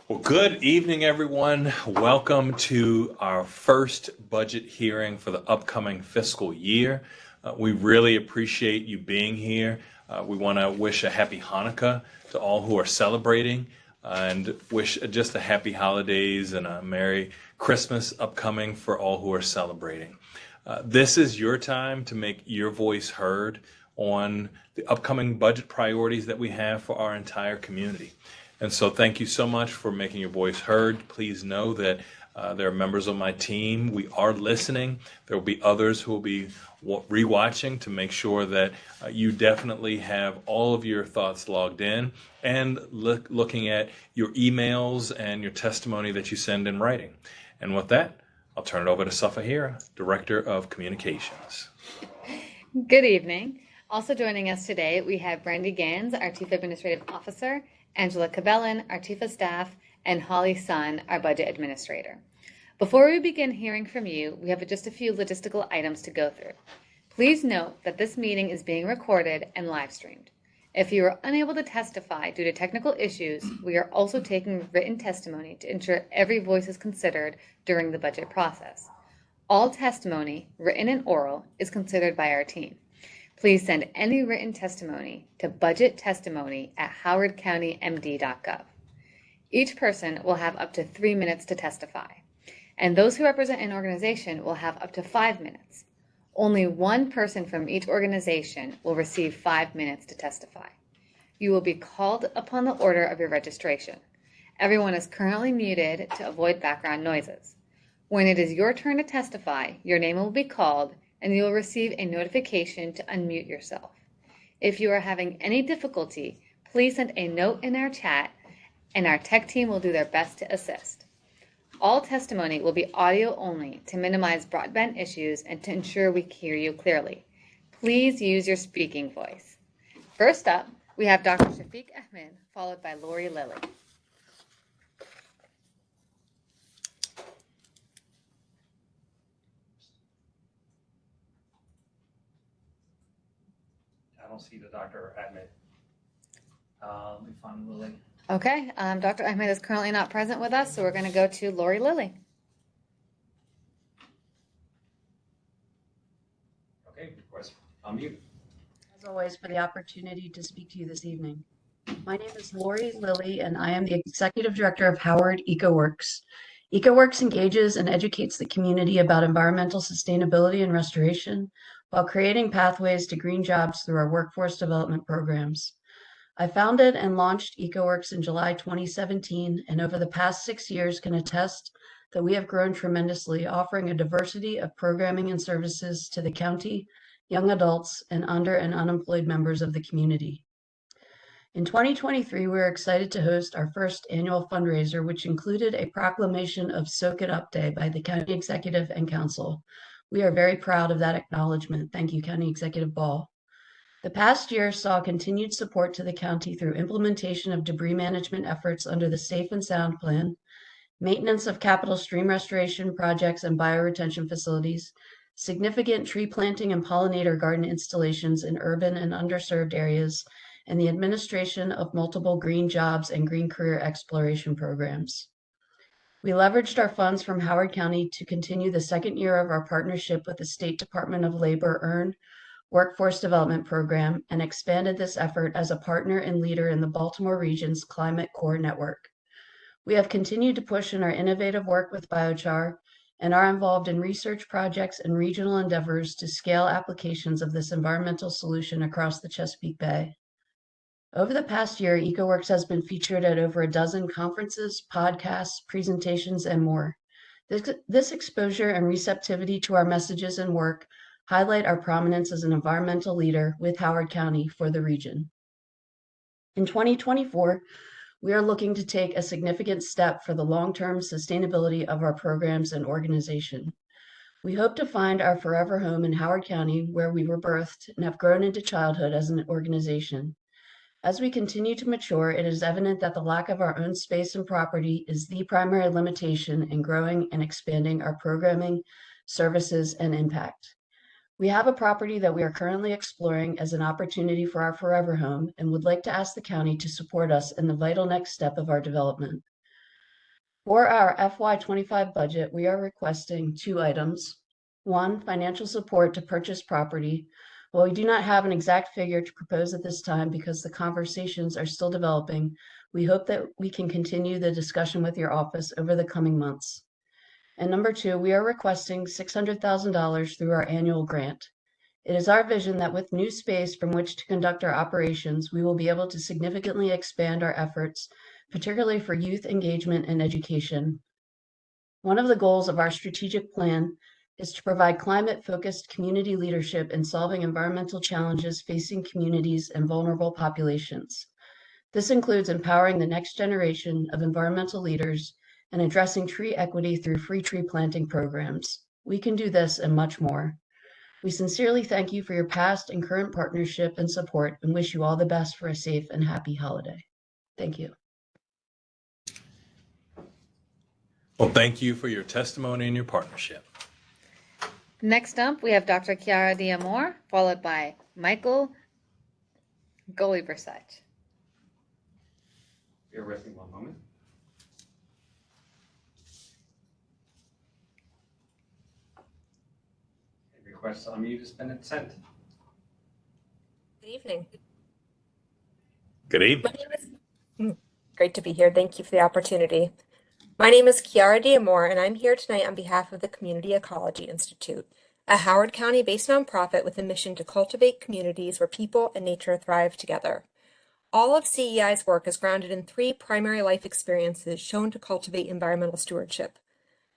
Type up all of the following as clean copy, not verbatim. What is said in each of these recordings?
Well, good evening, everyone. Welcome to our first budget hearing for the upcoming fiscal year. We really appreciate you being here. We want to wish a happy Hanukkah to all who are celebrating and wish just a happy holidays and a Merry Christmas upcoming for all who are celebrating. This is your time to make your voice heard on the upcoming budget priorities that we have for our entire community. And so thank you so much for making your voice heard. Please know that there are members of my team. We are listening. There will be others who will be rewatching to make sure that you definitely have all of your thoughts logged in and looking at your emails and your testimony that you send in writing. And with that, I'll turn it over to Safahira, Director of Communications. Good evening. Also joining us today, we have Brandy Gans, our Chief Administrative Officer, Angela Cabellin, our Chief of Staff, and Holly Sun, our Budget Administrator. Before we begin hearing from you, we have just a few logistical items to go through. Please note that this meeting is being recorded and live streamed. If you are unable to testify due to technical issues, we are also taking written testimony to ensure every voice is considered during the budget process. All testimony, written and oral, is considered by our team. Please send any written testimony to budgetTestimony@howardcountymd.gov. Each person will have up to 3 minutes to testify, and those who represent an organization will have up to 5 minutes. Only one person from each organization will receive 5 minutes to testify. You will be called upon the order of your registration. Everyone is currently muted to avoid background noises. When it is your turn to testify, your name will be called and you will receive a notification to unmute yourself. If you are having any difficulty, please send a note in our chat and our tech team will do their best to assist. All testimony will be audio only to minimize broadband issues and to ensure we hear you clearly. Please use your speaking voice. First up, we have Dr. Shafiq Ahmed, followed by Lori Lilly. I don't see the Dr. Ahmed. Let me find Lily. Okay, Dr. Ahmed is currently not present with us, so we're going to go to Lori Lilly. Okay, request unmute. As always, for the opportunity to speak to you this evening. My name is Lori Lilly, and I am the Executive Director of Howard EcoWorks. EcoWorks engages and educates the community about environmental sustainability and restoration while creating pathways to green jobs through our workforce development programs. I founded and launched EcoWorks in July 2017, and over the past 6 years can attest that we have grown tremendously, offering a diversity of programming and services to the county, young adults, and under and unemployed members of the community. In 2023, we were excited to host our first annual fundraiser, which included a proclamation of Soak It Up Day by the County Executive and Council. We are very proud of that acknowledgement. Thank you, County Executive Ball. The past year saw continued support to the county through implementation of debris management efforts under the Safe and Sound Plan, maintenance of capital stream restoration projects and bioretention facilities, significant tree planting and pollinator garden installations in urban and underserved areas, and the administration of multiple green jobs and green career exploration programs. We leveraged our funds from Howard County to continue the second year of our partnership with the State Department of Labor EARN Workforce Development Program and expanded this effort as a partner and leader in the Baltimore region's Climate Core Network. We have continued to push in our innovative work with biochar and are involved in research projects and regional endeavors to scale applications of this environmental solution across the Chesapeake Bay. Over the past year, EcoWorks has been featured at over a dozen conferences, podcasts, presentations, and more. This exposure and receptivity to our messages and work highlight our prominence as an environmental leader with Howard County for the region. In 2024, we are looking to take a significant step for the long-term sustainability of our programs and organization. We hope to find our forever home in Howard County, where we were birthed and have grown into childhood as an organization. As we continue to mature, it is evident that the lack of our own space and property is the primary limitation in growing and expanding our programming, services, and impact. We have a property that we are currently exploring as an opportunity for our forever home and would like to ask the county to support us in the vital next step of our development. For our FY25 budget, we are requesting 2 items. One, financial support to purchase property. While we do not have an exact figure to propose at this time because the conversations are still developing, we hope that we can continue the discussion with your office over the coming months. And number 2, we are requesting $600,000 through our annual grant. It is our vision that with new space from which to conduct our operations, we will be able to significantly expand our efforts, particularly for youth engagement and education. One of the goals of our strategic plan is to provide climate-focused community leadership in solving environmental challenges facing communities and vulnerable populations. This includes empowering the next generation of environmental leaders and addressing tree equity through free tree planting programs. We can do this and much more. We sincerely thank you for your past and current partnership and support and wish you all the best for a safe and happy holiday. Thank you. Well, thank you for your testimony and your partnership. Next up, we have Dr. Chiara D'Amore, followed by Michael Goliversite. Bear with me one moment. Request on mute has been sent. Good evening. Good evening. Great to be here. Thank you for the opportunity. My name is Chiara D'Amore, and I'm here tonight on behalf of the Community Ecology Institute, a Howard County-based nonprofit with a mission to cultivate communities where people and nature thrive together. All of CEI's work is grounded in 3 primary life experiences shown to cultivate environmental stewardship.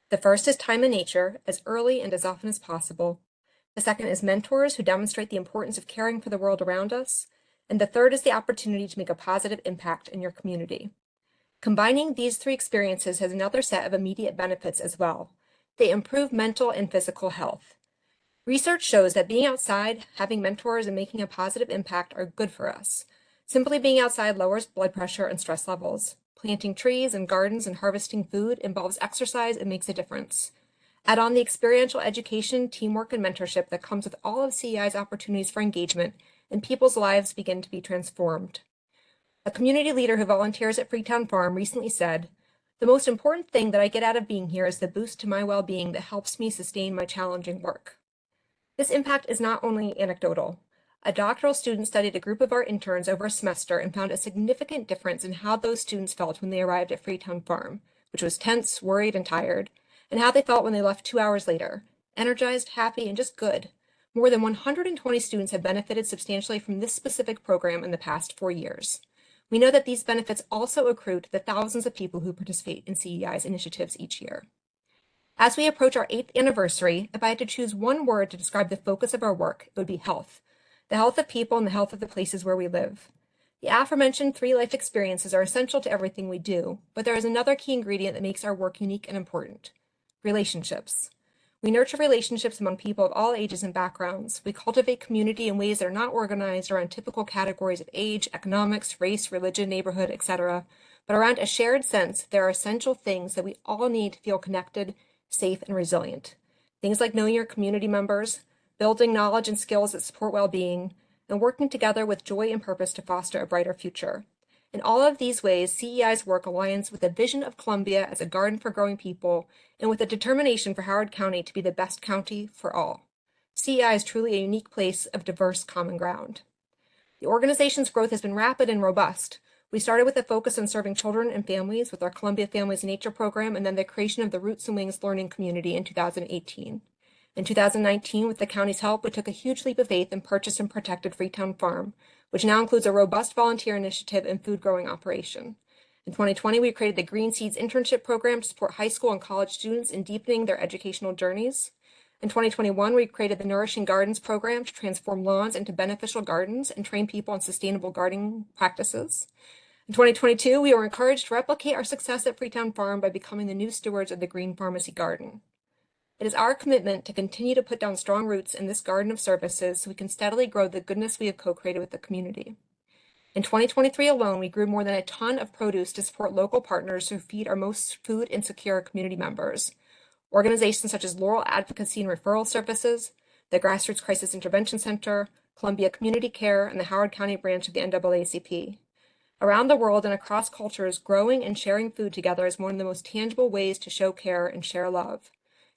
The first is time in nature, as early and as often as possible. The second is mentors who demonstrate the importance of caring for the world around us. And the third is the opportunity to make a positive impact in your community. Combining these 3 experiences has another set of immediate benefits as well. They improve mental and physical health. Research shows that being outside, having mentors, and making a positive impact are good for us. Simply being outside lowers blood pressure and stress levels. Planting trees and gardens and harvesting food involves exercise and makes a difference. Add on the experiential education, teamwork, and mentorship that comes with all of CEI's opportunities for engagement, and people's lives begin to be transformed. A community leader who volunteers at Freetown Farm recently said, "The most important thing that I get out of being here is the boost to my well-being that helps me sustain my challenging work." This impact is not only anecdotal. A doctoral student studied a group of our interns over a semester and found a significant difference in how those students felt when they arrived at Freetown Farm, which was tense, worried, and tired, and how they felt when they left 2 hours later, energized, happy, and just good. More than 120 students have benefited substantially from this specific program in the past 4 years. We know that these benefits also accrue to the thousands of people who participate in CEI's initiatives each year. As we approach our 8th anniversary, if I had to choose one word to describe the focus of our work, it would be health. The health of people and the health of the places where we live. The aforementioned 3 life experiences are essential to everything we do, but there is another key ingredient that makes our work unique and important: relationships. We nurture relationships among people of all ages and backgrounds. We cultivate community in ways that are not organized around typical categories of age, economics, race, religion, neighborhood, etc., but around a shared sense there are essential things that we all need to feel connected, safe, and resilient. Things like knowing your community members, building knowledge and skills that support well-being, and working together with joy and purpose to foster a brighter future. In all of these ways, CEI's work aligns with the vision of Columbia as a garden for growing people and with a determination for Howard County to be the best county for all. CEI is truly a unique place of diverse common ground. The organization's growth has been rapid and robust. We started with a focus on serving children and families with our Columbia Families in Nature program, and then the creation of the Roots and Wings Learning Community in 2018. In 2019, with the county's help, we took a huge leap of faith and purchased and protected Freetown Farm, which now includes a robust volunteer initiative and food growing operation. In 2020, we created the Green Seeds internship program to support high school and college students in deepening their educational journeys. In 2021, we created the Nourishing Gardens program to transform lawns into beneficial gardens and train people in sustainable gardening practices. In 2022, we were encouraged to replicate our success at Freetown Farm by becoming the new stewards of the Green Pharmacy Garden. It is our commitment to continue to put down strong roots in this garden of services so we can steadily grow the goodness we have co-created with the community. In 2023 alone, we grew more than a ton of produce to support local partners who feed our most food insecure community members. Organizations such as Laurel Advocacy and Referral Services, the Grassroots Crisis Intervention Center, Columbia Community Care, and the Howard County branch of the NAACP. Around the world and across cultures, growing and sharing food together is one of the most tangible ways to show care and share love.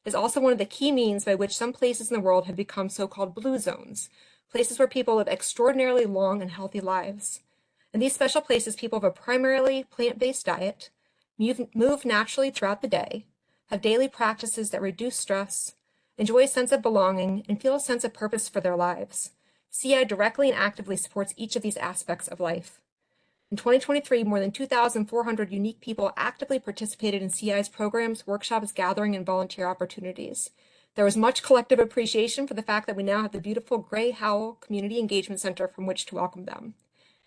It is also one of the key means by which some places in the world have become so-called blue zones, places where people live extraordinarily long and healthy lives. In these special places, people have a primarily plant-based diet, move naturally throughout the day, have daily practices that reduce stress, enjoy a sense of belonging, and feel a sense of purpose for their lives. CI directly and actively supports each of these aspects of life. In 2023, more than 2,400 unique people actively participated in CI's programs, workshops, gathering, and volunteer opportunities. There was much collective appreciation for the fact that we now have the beautiful Gray Howell Community Engagement Center from which to welcome them.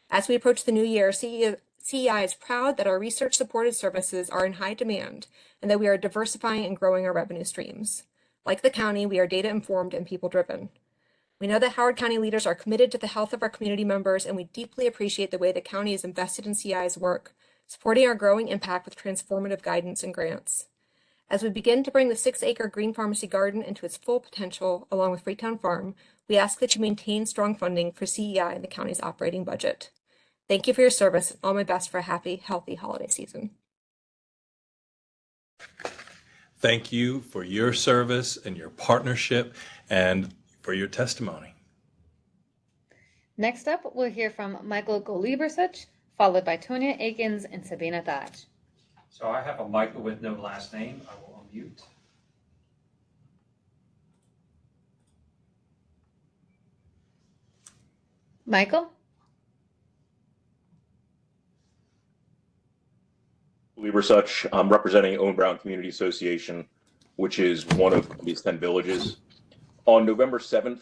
As we approach the new year, CEI is proud that our research-supported services are in high demand and that we are diversifying and growing our revenue streams. Like the county, we are data-informed and people-driven. We know that Howard County leaders are committed to the health of our community members, and we deeply appreciate the way the county is invested in CI's work, supporting our growing impact with transformative guidance and grants. As we begin to bring the 6-acre Green Pharmacy Garden into its full potential, along with Freetown Farm, we ask that you maintain strong funding for CEI in the county's operating budget. Thank you for your service, and all my best for a happy, healthy holiday season. Thank you for your service and your partnership and for your testimony. Next up, we'll hear from Michael Golibersuch, followed by Tonya Akins and Sabina Taj. So I have a Michael with no last name. I will unmute. Michael? Golibersuch. I'm representing Owen Brown Community Association, which is one of these 10 villages. On November 7th,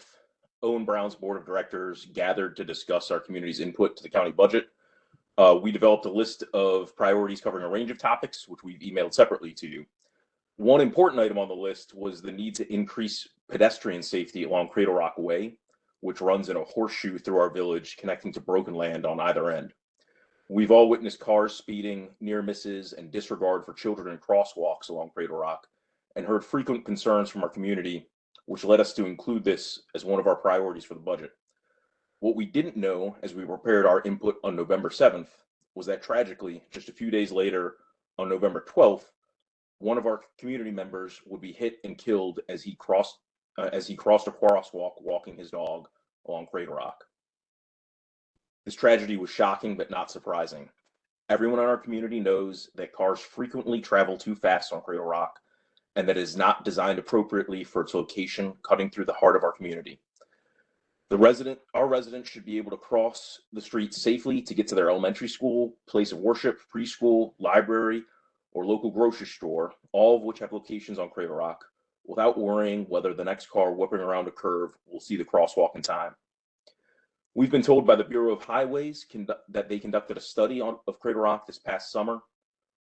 Owen Brown's board of directors gathered to discuss our community's input to the county budget. We developed a list of priorities covering a range of topics, which we've emailed separately to you. One important item on the list was the need to increase pedestrian safety along Cradle Rock Way, which runs in a horseshoe through our village, connecting to broken land on either end. We've all witnessed cars speeding, near misses, and disregard for children in crosswalks along Cradle Rock, and heard frequent concerns from our community, which led us to include this as one of our priorities for the budget. What we didn't know as we prepared our input on November 7th was that tragically, just a few days later, on November 12th, one of our community members would be hit and killed as he crossed a crosswalk walking his dog along Cradle Rock. This tragedy was shocking but not surprising. Everyone in our community knows that cars frequently travel too fast on Cradle Rock, and that is not designed appropriately for its location, cutting through the heart of our community. Our residents should be able to cross the street safely to get to their elementary school, place of worship, preschool, library, or local grocery store, all of which have locations on Cradle Rock, without worrying whether the next car whipping around a curve will see the crosswalk in time. We've been told by the Bureau of Highways that they conducted a study of Cradle Rock this past summer,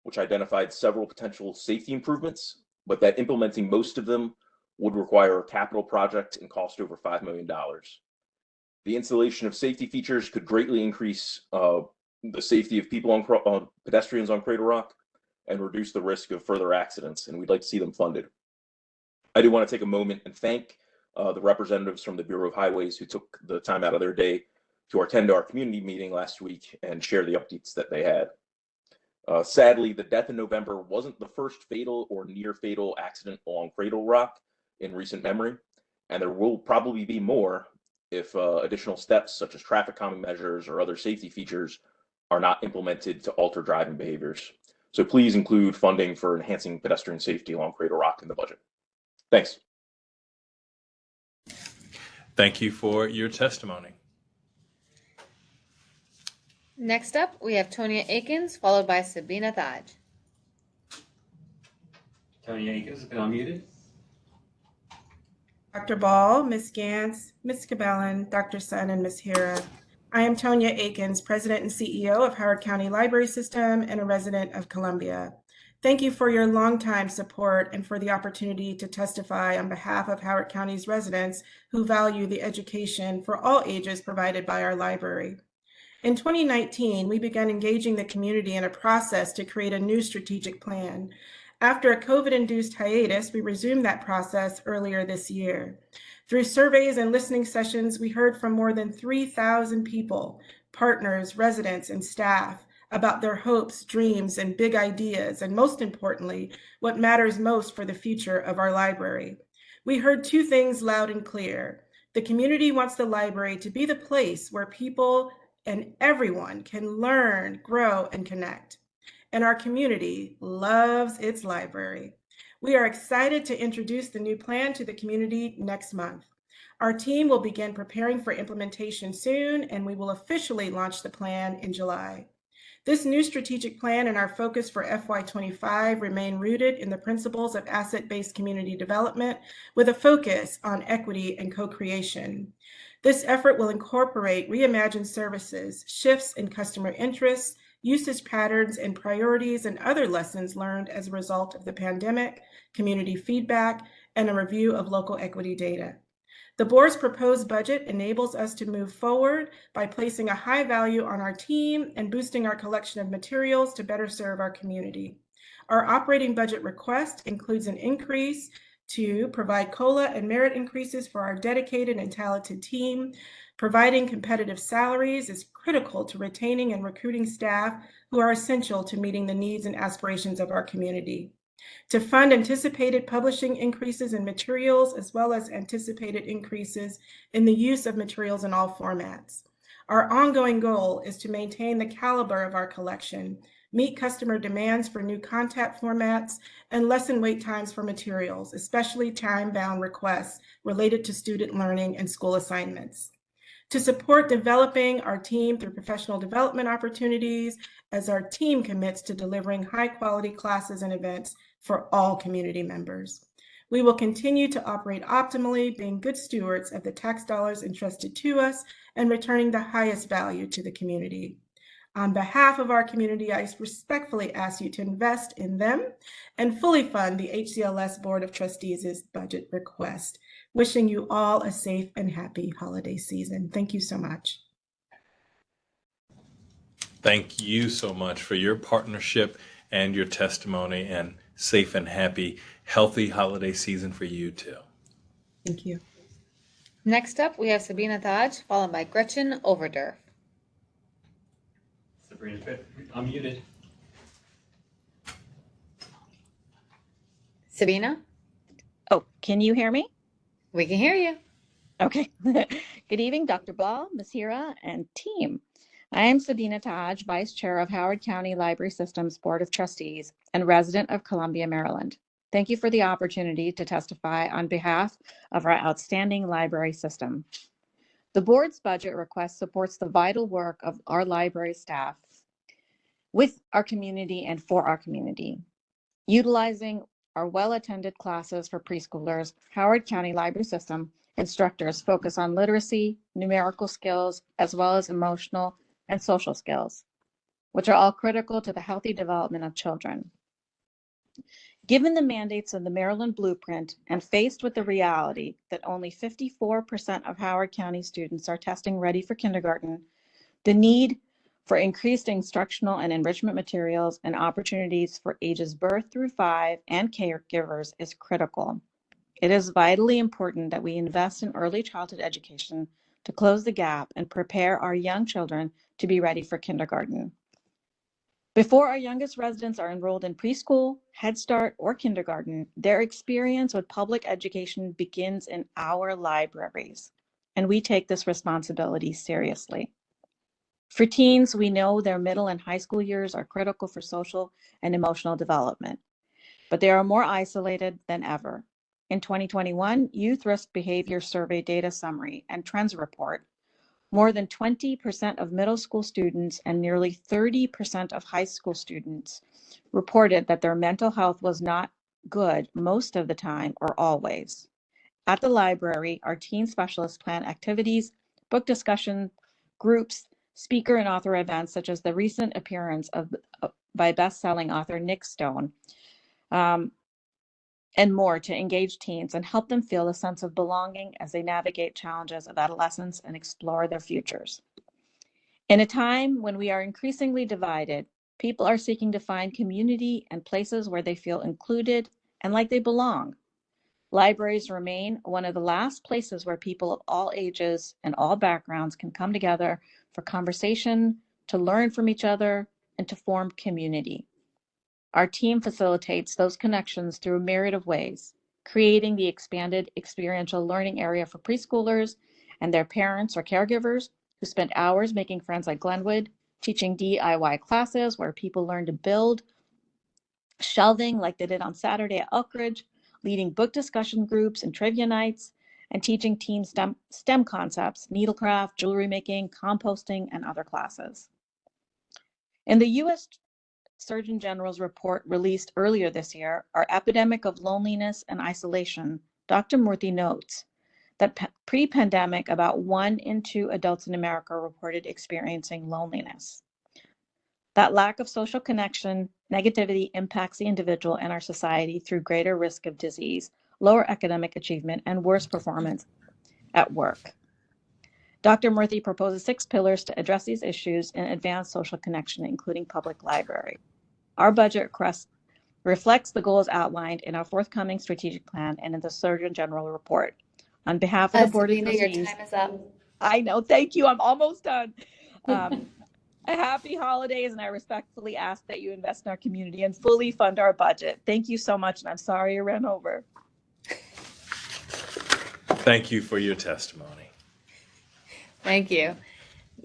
which identified several potential safety improvements, but that implementing most of them would require a capital project and cost over $5 million. The installation of safety features could greatly increase the safety of people pedestrians on Cradle Rock and reduce the risk of further accidents, and we'd like to see them funded. I do want to take a moment and thank the representatives from the Bureau of Highways who took the time out of their day to attend our community meeting last week and share the updates that they had. Sadly, the death in November wasn't the first fatal or near fatal accident along Cradle Rock in recent memory, and there will probably be more if additional steps such as traffic calming measures or other safety features are not implemented to alter driving behaviors. So please include funding for enhancing pedestrian safety along Cradle Rock in the budget. Thanks. Thank you for your testimony. Next up, we have Tonya Akins, followed by Sabina Taj. Tonya Akins has been unmuted. Dr. Ball, Ms. Gantz, Ms. Cabellon, Dr. Sun, and Ms. Hira. I am Tonya Akins, President and CEO of Howard County Library System and a resident of Columbia. Thank you for your longtime support and for the opportunity to testify on behalf of Howard County's residents who value the education for all ages provided by our library. In 2019, we began engaging the community in a process to create a new strategic plan. After a COVID-induced hiatus, we resumed that process earlier this year. Through surveys and listening sessions, we heard from more than 3,000 people, partners, residents, and staff about their hopes, dreams, and big ideas, and most importantly, what matters most for the future of our library. We heard two things loud and clear. The community wants the library to be the place where people and everyone can learn, grow, and connect. And our community loves its library. We are excited to introduce the new plan to the community next month. Our team will begin preparing for implementation soon, and we will officially launch the plan in July. This new strategic plan and our focus for FY25 remain rooted in the principles of asset-based community development with a focus on equity and co-creation. This effort will incorporate reimagined services, shifts in customer interests, usage patterns and priorities, and other lessons learned as a result of the pandemic, community feedback, and a review of local equity data. The board's proposed budget enables us to move forward by placing a high value on our team and boosting our collection of materials to better serve our community. Our operating budget request includes an increase to provide COLA and merit increases for our dedicated and talented team. Providing competitive salaries is critical to retaining and recruiting staff who are essential to meeting the needs and aspirations of our community. To fund anticipated publishing increases in materials, as well as anticipated increases in the use of materials in all formats. Our ongoing goal is to maintain the caliber of our collection, meet customer demands for new content formats, and lessen wait times for materials, especially time-bound requests related to student learning and school assignments. To support developing our team through professional development opportunities, as our team commits to delivering high-quality classes and events for all community members. We will continue to operate optimally, being good stewards of the tax dollars entrusted to us and returning the highest value to the community. On behalf of our community, I respectfully ask you to invest in them and fully fund the HCLS Board of Trustees' budget request. Wishing you all a safe and happy holiday season. Thank you so much. Thank you so much for your partnership and your testimony, and safe and happy, healthy holiday season for you too. Thank you. Next up, we have Sabina Taj, followed by Gretchen Overdurf. Sabrina's good. Unmuted. Sabina, Oh, can you hear me? we can hear you. Okay. Good evening, Dr. Ball, Ms. Hira, and team. I am Sabina Taj, Vice Chair of Howard County Library Systems Board of Trustees and resident of Columbia, Maryland. Thank you for the opportunity to testify on behalf of our outstanding library system. The board's budget request supports the vital work of our library staff with our community and for our community. Utilizing our well-attended classes for preschoolers, Howard County Library System instructors focus on literacy, numerical skills, as well as emotional and social skills, which are all critical to the healthy development of children. Given the mandates of the Maryland Blueprint and faced with the reality that only 54% of Howard County students are testing ready for kindergarten, the need for increased instructional and enrichment materials and opportunities for ages birth through 5 and caregivers is critical. It is vitally important that we invest in early childhood education to close the gap and prepare our young children to be ready for kindergarten. Before our youngest residents are enrolled in preschool, Head Start, or kindergarten, their experience with public education begins in our libraries, and we take this responsibility seriously. For teens, we know their middle and high school years are critical for social and emotional development, but they are more isolated than ever. In 2021 Youth Risk Behavior Survey Data Summary and Trends Report, more than 20% of middle school students and nearly 30% of high school students reported that their mental health was not good most of the time or always. At the library, our teen specialists plan activities, book discussion groups, speaker and author events, such as the recent appearance by best-selling author Nick Stone, and more, to engage teens and help them feel a sense of belonging as they navigate challenges of adolescence and explore their futures. In a time when we are increasingly divided, people are seeking to find community and places where they feel included and like they belong. Libraries remain one of the last places where people of all ages and all backgrounds can come together for conversation, to learn from each other, and to form community. Our team facilitates those connections through a myriad of ways, creating the expanded experiential learning area for preschoolers and their parents or caregivers who spend hours making friends like Glenwood, teaching DIY classes where people learn to build, shelving like they did on Saturday at Elkridge, leading book discussion groups and trivia nights, and teaching teams STEM concepts, needlecraft, jewelry making, composting, and other classes. In the U.S. Surgeon General's report released earlier this year, Our Epidemic of Loneliness and Isolation, Dr. Murthy notes that pre-pandemic, about 1 in 2 adults in America reported experiencing loneliness. That lack of social connection, negativity impacts the individual and our society through greater risk of disease, lower academic achievement, and worse performance at work. Dr. Murthy proposes 6 pillars to address these issues and advance social connection, including public library. Our budget reflects the goals outlined in our forthcoming strategic plan and in the Surgeon General report. On behalf of the Board of Sabina, Trustees, your time is up. I know, thank you, I'm almost done. A happy holidays, and I respectfully ask that you invest in our community and fully fund our budget. Thank you so much, and I'm sorry I ran over. Thank you for your testimony. Thank you.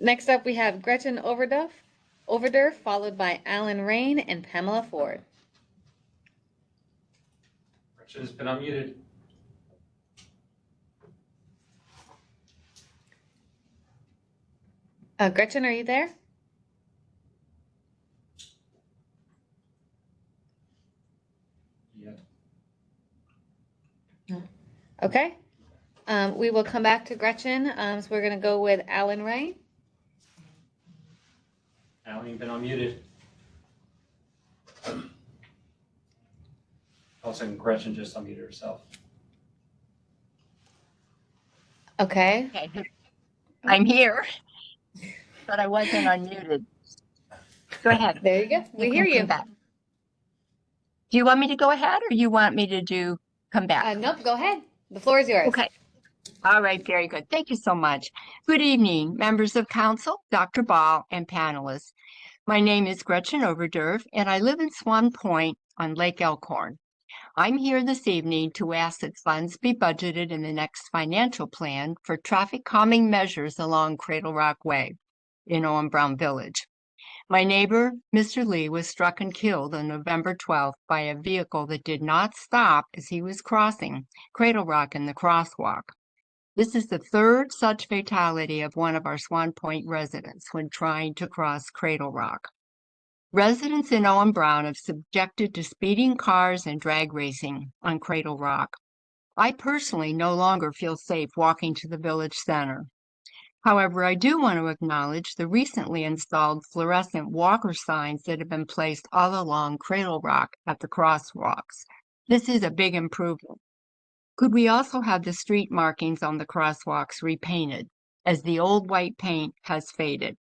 Next up, we have Gretchen Overdorf, followed by Alan Rain and Pamela Ford. Gretchen has been unmuted. Gretchen, are you there? Yeah. Okay. We will come back to Gretchen. So we're going to go with Alan Rain. Alan, you've been unmuted. Also, Gretchen just unmuted herself. Okay. Okay, I'm here, but I wasn't unmuted. Go ahead. There you go. We can hear you. come back. Do you want me to go ahead or you want me to come back? Nope, go ahead. The floor is yours. Okay. All right, very good. Thank you so much. Good evening, members of council, Dr. Ball, and panelists. My name is Gretchen Overdorf, and I live in Swan Point on Lake Elkhorn. I'm here this evening to ask that funds be budgeted in the next financial plan for traffic calming measures along Cradle Rock Way in Owen Brown Village. My neighbor, Mr. Lee, was struck and killed on November 12th by a vehicle that did not stop as he was crossing Cradle Rock in the crosswalk. This is the 3rd such fatality of one of our Swan Point residents when trying to cross Cradle Rock. Residents in Owen Brown have subjected to speeding cars and drag racing on Cradle Rock. I personally no longer feel safe walking to the village center. However, I do want to acknowledge the recently installed fluorescent walker signs that have been placed all along Cradle Rock at the crosswalks. This is a big improvement. Could we also have the street markings on the crosswalks repainted, as the old white paint has faded?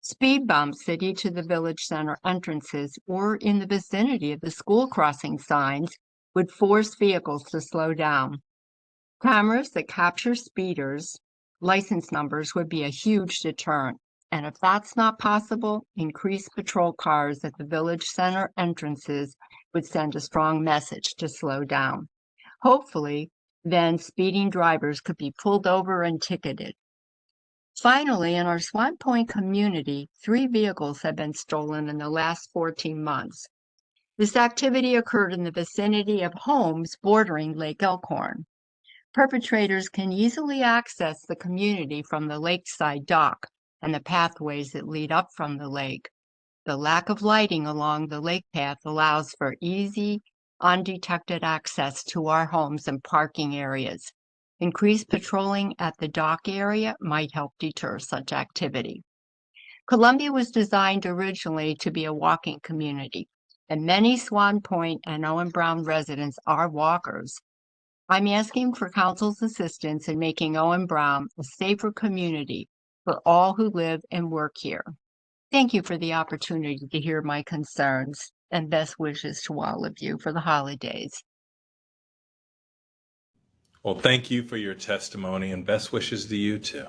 Speed bumps at each of the village center entrances or in the vicinity of the school crossing signs would force vehicles to slow down. Cameras that capture speeders' license numbers would be a huge deterrent. And if that's not possible, increased patrol cars at the village center entrances would send a strong message to slow down. Hopefully, then speeding drivers could be pulled over and ticketed. Finally, in our Swan Point community, 3 vehicles have been stolen in the last 14 months. This activity occurred in the vicinity of homes bordering Lake Elkhorn. Perpetrators can easily access the community from the lakeside dock and the pathways that lead up from the lake. The lack of lighting along the lake path allows for easy, undetected access to our homes and parking areas. Increased patrolling at the dock area might help deter such activity. Columbia was designed originally to be a walking community, and many Swan Point and Owen Brown residents are walkers. I'm asking for council's assistance in making Owen Brown a safer community for all who live and work here. Thank you for the opportunity to hear my concerns, and best wishes to all of you for the holidays. Well, thank you for your testimony and best wishes to you too.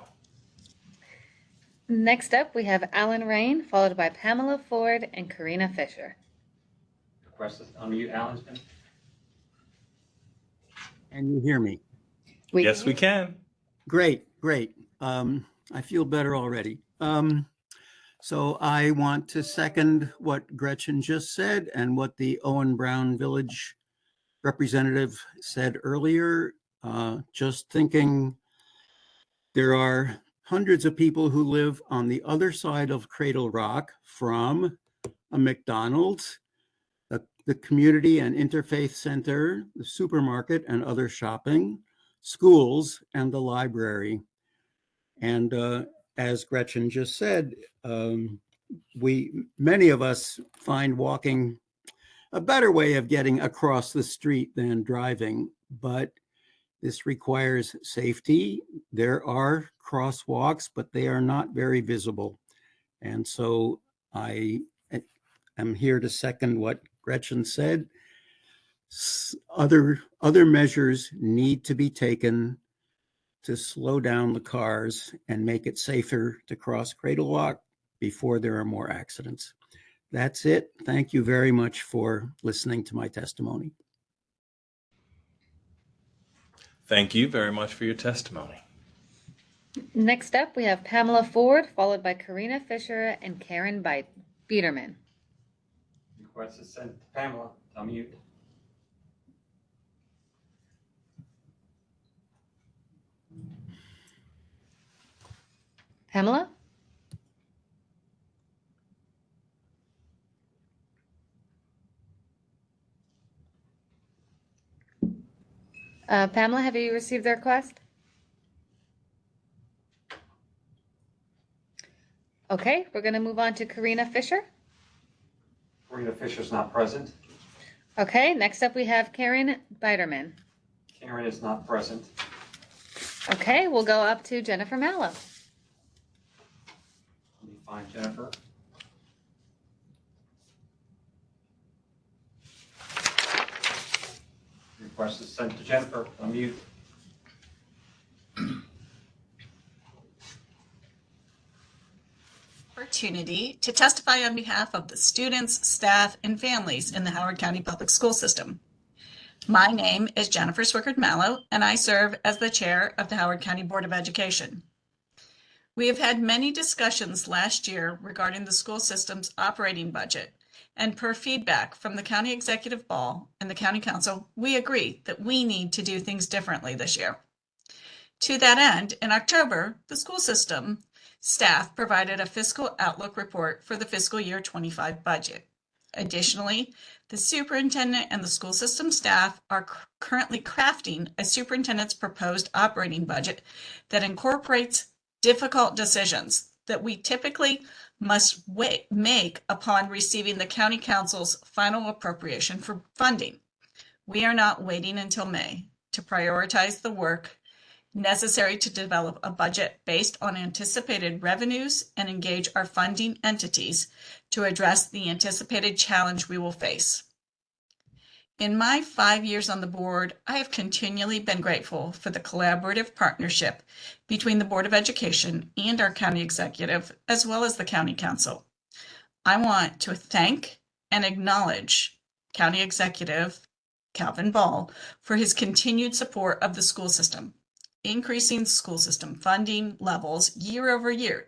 Next up, we have Alan Rain, followed by Pamela Ford and Karina Fisher. Request to unmute Alan. Can you hear me? Yes, we can. Great, great. I feel better already. So I want to second what Gretchen just said and what the Owen Brown Village representative said earlier. Just thinking there are hundreds of people who live on the other side of Cradle Rock from a McDonald's, the community and interfaith center, the supermarket and other shopping, schools, and the library. And as Gretchen just said, many of us find walking a better way of getting across the street than driving, but this requires safety. There are crosswalks, but they are not very visible. And so I am here to second what Gretchen said. Other measures need to be taken to slow down the cars and make it safer to cross Cradle Rock before there are more accidents. That's it. Thank you very much for listening to my testimony. Thank you very much for your testimony. Next up, we have Pamela Ford, followed by Karina Fisher and Karen Biederman. Request is sent to Pamela. Unmute. Pamela? Pamela, have you received the request? Okay, we're going to move on to Karina Fisher. Karina Fisher's not present. Okay, next up we have Karen Biederman. Karen is not present. Okay, we'll go up to Jennifer Mallow. Let me find Jennifer. Request is sent to Jennifer. Unmute. Opportunity to testify on behalf of the students, staff, and families in the Howard County Public School System. My name is Jennifer Swickard Mallow, and I serve as the chair of the Howard County Board of Education. We have had many discussions last year regarding the school system's operating budget, and per feedback from the County Executive Ball and the County Council, we agree that we need to do things differently this year. To that end, in October, the school system staff provided a fiscal outlook report for the fiscal year 25 budget. Additionally, the superintendent and the school system staff are currently crafting a superintendent's proposed operating budget that incorporates difficult decisions that we typically must make upon receiving the county council's final appropriation for funding. We are not waiting until May to prioritize the work necessary to develop a budget based on anticipated revenues and engage our funding entities to address the anticipated challenge we will face. In my 5 years on the board, I have continually been grateful for the collaborative partnership between the Board of Education and our county executive, as well as the county council. I want to thank and acknowledge County Executive Calvin Ball for his continued support of the school system, increasing school system funding levels year over year,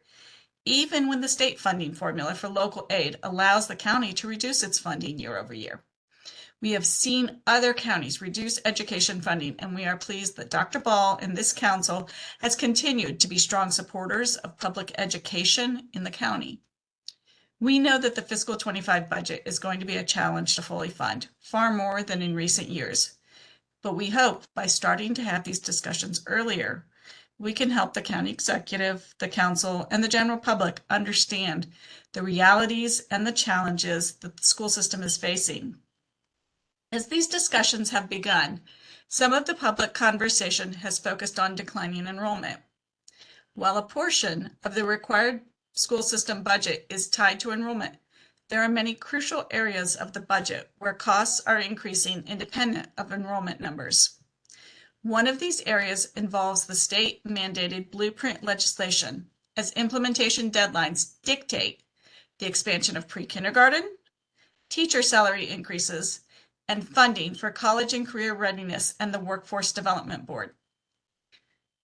even when the state funding formula for local aid allows the county to reduce its funding year over year. We have seen other counties reduce education funding, and we are pleased that Dr. Ball and this council has continued to be strong supporters of public education in the county. We know that the fiscal 25 budget is going to be a challenge to fully fund, far more than in recent years. But we hope by starting to have these discussions earlier, we can help the county executive, the council, and the general public understand the realities and the challenges that the school system is facing. As these discussions have begun, some of the public conversation has focused on declining enrollment. While a portion of the required school system budget is tied to enrollment, there are many crucial areas of the budget where costs are increasing independent of enrollment numbers. One of these areas involves the state-mandated blueprint legislation as implementation deadlines dictate the expansion of pre-kindergarten, teacher salary increases, and funding for college and career readiness and the Workforce Development Board.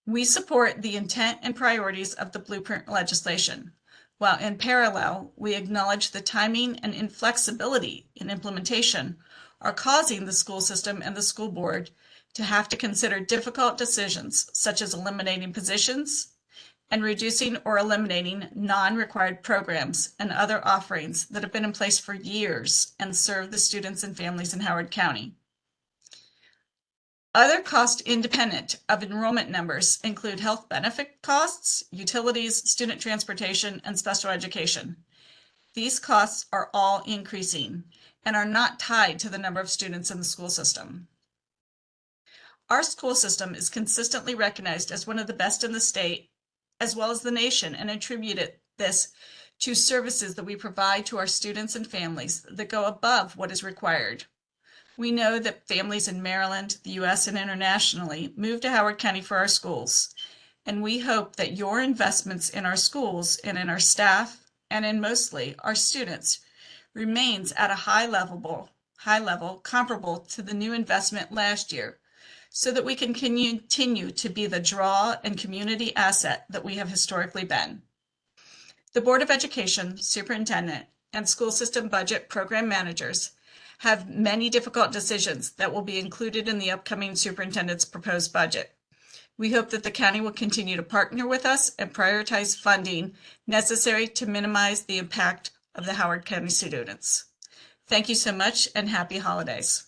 We support the intent and priorities of the blueprint legislation, while in parallel, we acknowledge the timing and inflexibility in implementation are causing the school system and the school board to have to consider difficult decisions such as eliminating positions and reducing or eliminating non-required programs and other offerings that have been in place for years and serve the students and families in Howard County. Other costs independent of enrollment numbers include health benefit costs, utilities, student transportation, and special education. These costs are all increasing and are not tied to the number of students in the school system. Our school system is consistently recognized as one of the best in the state, as well as the nation, and attributed this to services that we provide to our students and families that go above what is required. We know that families in Maryland, the U.S., and internationally move to Howard County for our schools, and we hope that your investments in our schools and in our staff and in mostly our students remains at a high level comparable to the new investment last year, so that we can continue to be the draw and community asset that we have historically been. The Board of Education, Superintendent, and School System Budget Program Managers have many difficult decisions that will be included in the upcoming superintendent's proposed budget. We hope that the county will continue to partner with us and prioritize funding necessary to minimize the impact of the Howard County students. Thank you so much and happy holidays.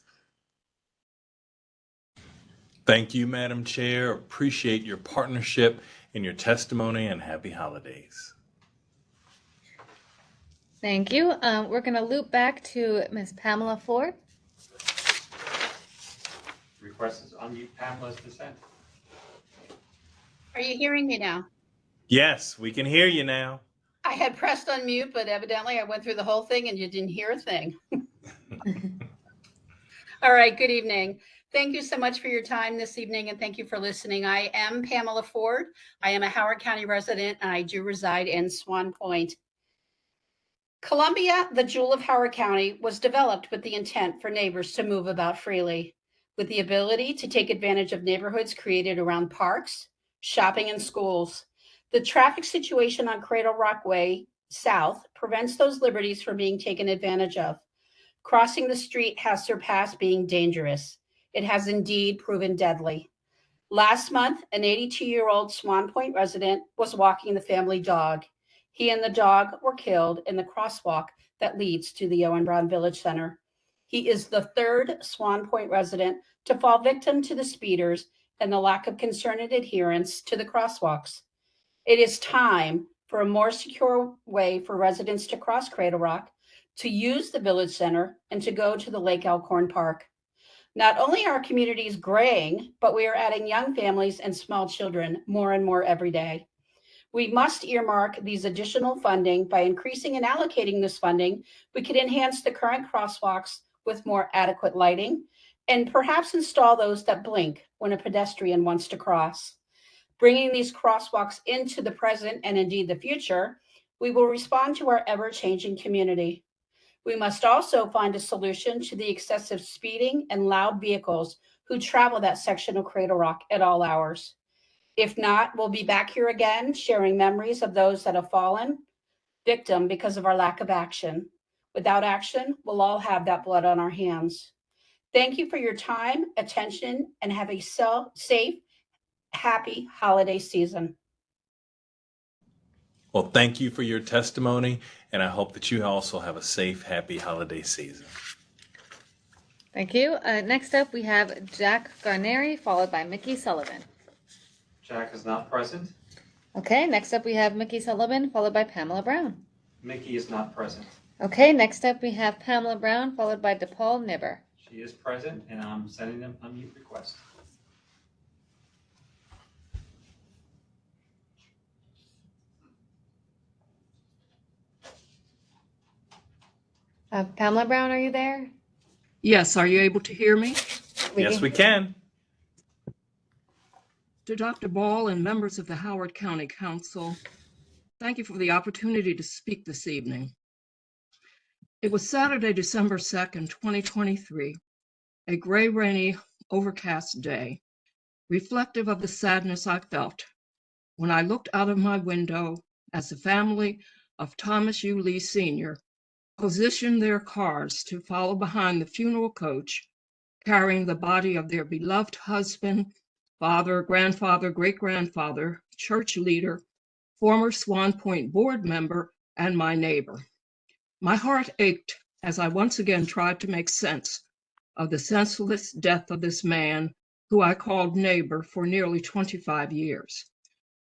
Thank you, Madam Chair. Appreciate your partnership and your testimony, and happy holidays. Thank you. We're going to loop back to Ms. Pamela Ford. Request is unmute Pamela's dissent. Are you hearing me now? Yes, we can hear you now. I had pressed unmute, but evidently I went through the whole thing and you didn't hear a thing. All right, good evening. Thank you so much for your time this evening, and thank you for listening. I am Pamela Ford. I am a Howard County resident, and I do reside in Swan Point. Columbia, the jewel of Howard County, was developed with the intent for neighbors to move about freely, with the ability to take advantage of neighborhoods created around parks, shopping, and schools. The traffic situation on Cradle Rock Way South prevents those liberties from being taken advantage of. Crossing the street has surpassed being dangerous. It has indeed proven deadly. Last month, an 82-year-old Swan Point resident was walking the family dog. He and the dog were killed in the crosswalk that leads to the Owen Brown Village Center. He is the third Swan Point resident to fall victim to the speeders and the lack of concerted adherence to the crosswalks. It is time for a more secure way for residents to cross Cradle Rock, to use the Village Center, and to go to the Lake Elkhorn Park. Not only are communities graying, but we are adding young families and small children more and more every day. We must earmark these additional funding. By increasing and allocating this funding, we could enhance the current crosswalks with more adequate lighting and perhaps install those that blink when a pedestrian wants to cross. Bringing these crosswalks into the present and indeed the future, we will respond to our ever-changing community. We must also find a solution to the excessive speeding and loud vehicles who travel that section of Cradle Rock at all hours. If not, we'll be back here again, sharing memories of those that have fallen victim because of our lack of action. Without action, we'll all have that blood on our hands. Thank you for your time, attention, and have a safe, happy holiday season. Well, thank you for your testimony, and I hope that you also have a safe, happy holiday season. Thank you. Next up, we have Jack Garneri, followed by Mickey Sullivan. Jack is not present. Okay, next up we have Mickey Sullivan, followed by Pamela Brown. Mickey is not present. Okay, next up we have Pamela Brown, followed by DePaul Nibber. She is present, and I'm sending them unmute request. Pamela Brown, are you there? Yes, are you able to hear me? Yes, we can. To Dr. Ball and members of the Howard County Council, Thank you for the opportunity to speak this evening. It was Saturday, December 2nd, 2023, a gray, rainy, overcast day, reflective of the sadness I felt when I looked out of my window as the family of Thomas U. Lee Sr. positioned their cars to follow behind the funeral coach, carrying the body of their beloved husband, father, grandfather, great-grandfather, church leader, former Swan Point board member, and my neighbor. My heart ached as I once again tried to make sense of the senseless death of this man who I called neighbor for nearly 25 years.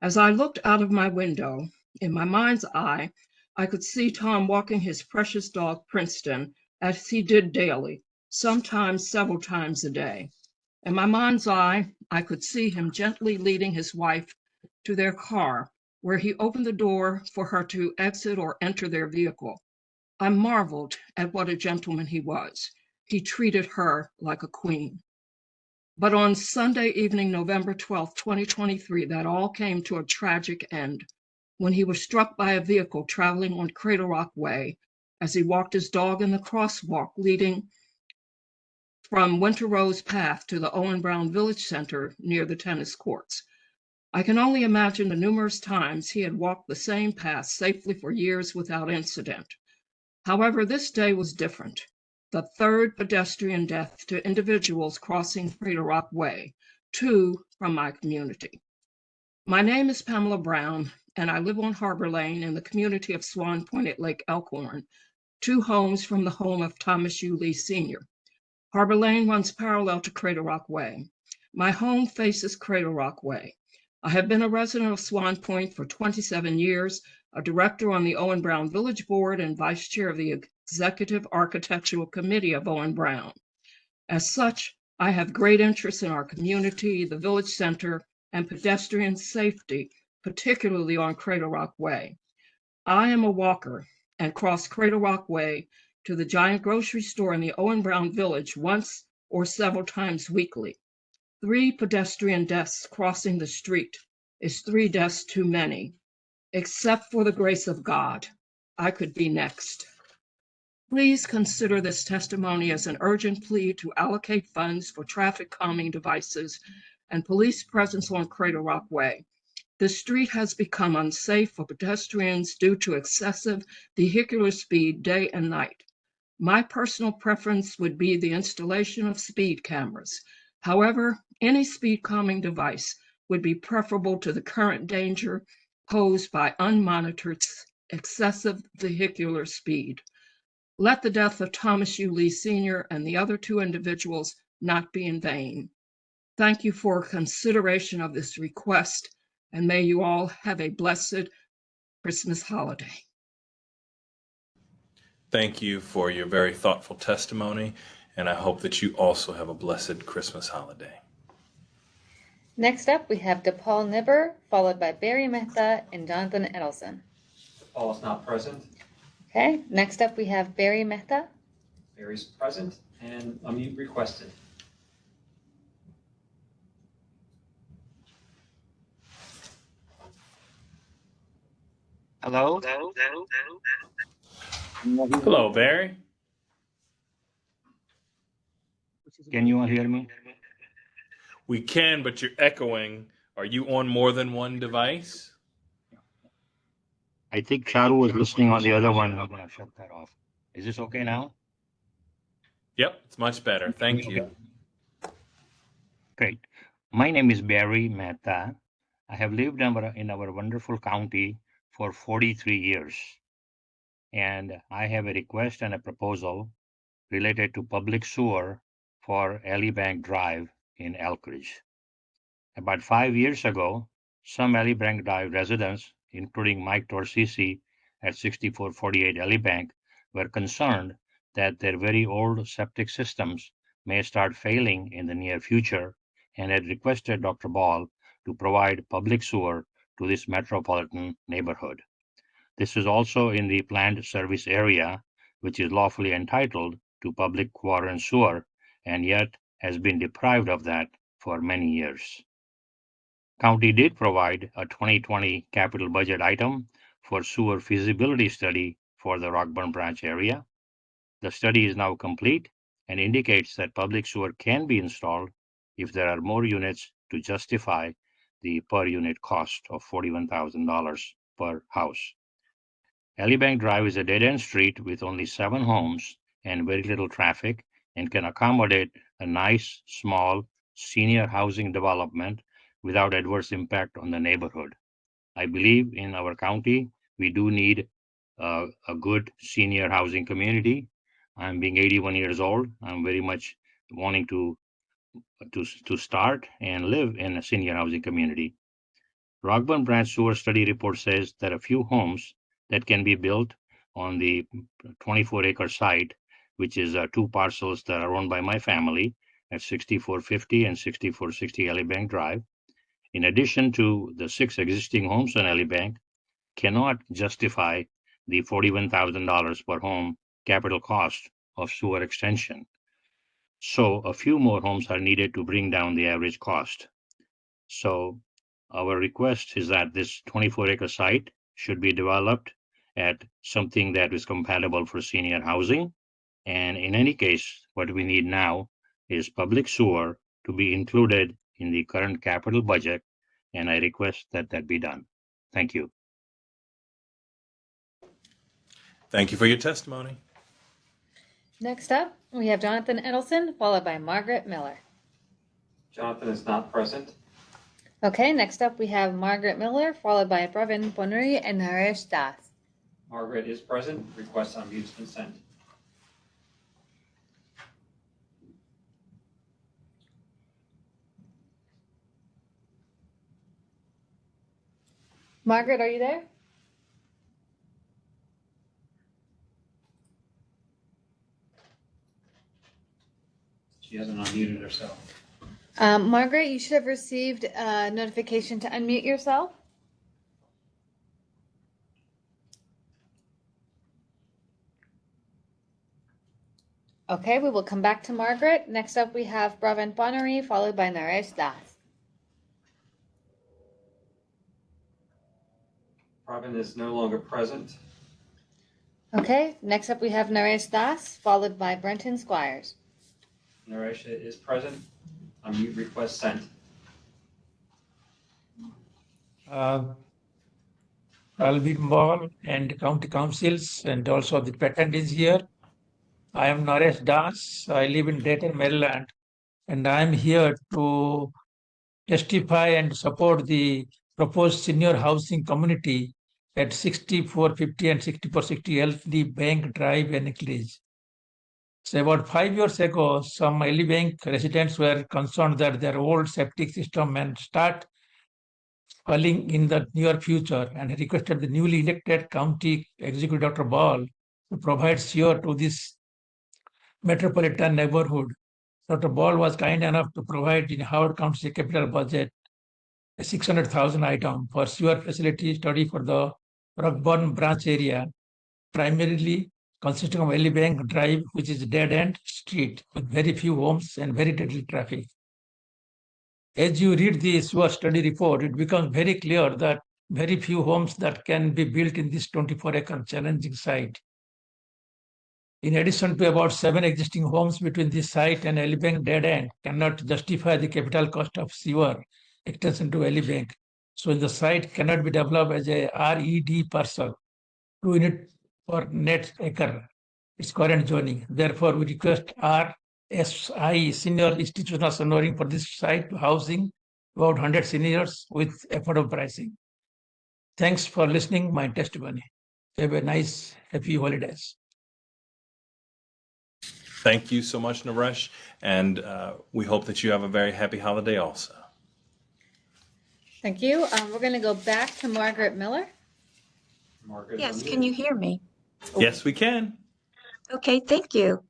As I looked out of my window, in my mind's eye, I could see Tom walking his precious dog, Princeton, as he did daily, sometimes several times a day. In my mind's eye, I could see him gently leading his wife to their car, where he opened the door for her to exit or enter their vehicle. I marveled at what a gentleman he was. He treated her like a queen. But on Sunday evening, November 12th, 2023, that all came to a tragic end when he was struck by a vehicle traveling on Cradle Rock Way as he walked his dog in the crosswalk leading from Winter Rose Path to the Owen Brown Village Center near the tennis courts. I can only imagine the numerous times he had walked the same path safely for years without incident. However, this day was different. The third pedestrian death to individuals crossing Cradle Rock Way, 2 from my community. My name is Pamela Brown, and I live on Harbor Lane in the community of Swan Point at Lake Elkhorn, 2 homes from the home of Thomas U. Lee Sr. Harbor Lane runs parallel to Cradle Rock Way. My home faces Cradle Rock Way. I have been a resident of Swan Point for 27 years, a director on the Owen Brown Village Board, and vice chair of the Executive Architectural Committee of Owen Brown. As such, I have great interest in our community, the village center, and pedestrian safety, particularly on Cradle Rock Way. I am a walker and cross Cradle Rock Way to the giant grocery store in the Owen Brown Village once or several times weekly. 3 pedestrian deaths crossing the street is 3 deaths too many. Except for the grace of God, I could be next. Please consider this testimony as an urgent plea to allocate funds for traffic calming devices and police presence on Cradle Rock Way. The street has become unsafe for pedestrians due to excessive vehicular speed day and night. My personal preference would be the installation of speed cameras. However, any speed calming device would be preferable to the current danger posed by unmonitored excessive vehicular speed. Let the death of Thomas U. Lee Sr. and the other 2 individuals not be in vain. Thank you for consideration of this request, and may you all have a blessed Christmas holiday. Thank you for your very thoughtful testimony, and I hope that you also have a blessed Christmas holiday. Next up, we have DePaul Nibber, followed by Barry Mehta and Jonathan Edelson. Paul is not present. Okay, next up we have Barry Mehta. Barry's present and unmute requested. Hello? Hello, Barry. Can you all hear me? We can, but you're echoing. Are you on more than one device? I think Charu was listening on the other one. I'm going to shut that off. Is this okay now? Yep, it's much better. Thank you. Great. My name is Barry Mehta. I have lived in our wonderful county for 43 years. And I have a request and a proposal related to public sewer for Elliebank Drive in Elkridge. About 5 years ago, some Elliebank Drive residents, including Mike Torsisi at 6448 Elliebank, were concerned that their very old septic systems may start failing in the near future and had requested Dr. Ball to provide public sewer to this metropolitan neighborhood. This is also in the planned service area, which is lawfully entitled to public water and sewer, and yet has been deprived of that for many years. County did provide a 2020 capital budget item for sewer feasibility study for the Rockburn Branch area. The study is now complete and indicates that public sewer can be installed if there are more units to justify the per unit cost of $41,000 per house. Elibank Drive is a dead-end street with only 7 homes and very little traffic and can accommodate a nice, small senior housing development without adverse impact on the neighborhood. I believe in our county, we do need a good senior housing community. I'm being 81 years old. I'm very much wanting to start and live in a senior housing community. Rockburn Branch Sewer Study Report says that a few homes that can be built on the 24-acre site, which is 2 parcels that are owned by my family at 6450 and 6460 Elibank Drive, in addition to the 6 existing homes on Elibank, cannot justify the $41,000 per home capital cost of sewer extension. So a few more homes are needed to bring down the average cost. So our request is that this 24-acre site should be developed at something that is compatible for senior housing. And in any case, what we need now is public sewer to be included in the current capital budget, and I request that that be done. Thank you. Thank you for your testimony. Next up, we have Jonathan Edelson, followed by Margaret Miller. Jonathan is not present. Okay, next up we have Margaret Miller, followed by Pravin Ponuri and Naresh Das. Margaret is present. Request unmute has been sent. Margaret, are you there? She hasn't unmuted herself. Margaret, you should have received a notification to unmute yourself. Okay, we will come back to Margaret. Next up, we have Pravin Ponuri, followed by Naresh Das. Pravin is no longer present. Okay, next up we have Naresh Das, followed by Brenton Squires. Naresh is present. Unmute request sent. Alvin Ball and county councils and also the patent is here. I am Naresh Das. I live in Dayton, Maryland, and I am here to testify and support the proposed senior housing community at 6450 and 6460 Elibank Drive, Anchorage. So about 5 years ago, some Elibank residents were concerned that their old septic system may start failing in the near future and requested the newly elected county executive Dr. Ball to provide sewer to this metropolitan neighborhood. Dr. Ball was kind enough to provide in Howard County capital budget a 600,000 item for sewer facility study for the Rockburn Branch area, primarily consisting of Elibank Drive, which is a dead-end street with very few homes and very little traffic. As you read the sewer study report, it becomes very clear that very few homes that can be built in this 24-acre challenging site. In addition to about 7 existing homes between this site and Elibank dead end cannot justify the capital cost of sewer extension to Elibank. So the site cannot be developed as a RED parcel, 2 units per net acre. Its current zoning. Therefore, we request RSI senior institutional honoring for this site to housing about 100 seniors with affordable pricing. Thanks for listening my testimony. Have a nice, happy holidays. Thank you so much, Naresh, and we hope that you have a very happy holiday also. Thank you. We're going to go back to Margaret Miller. Margaret, Yes, can you hear me? Yes, we can. Okay, thank you.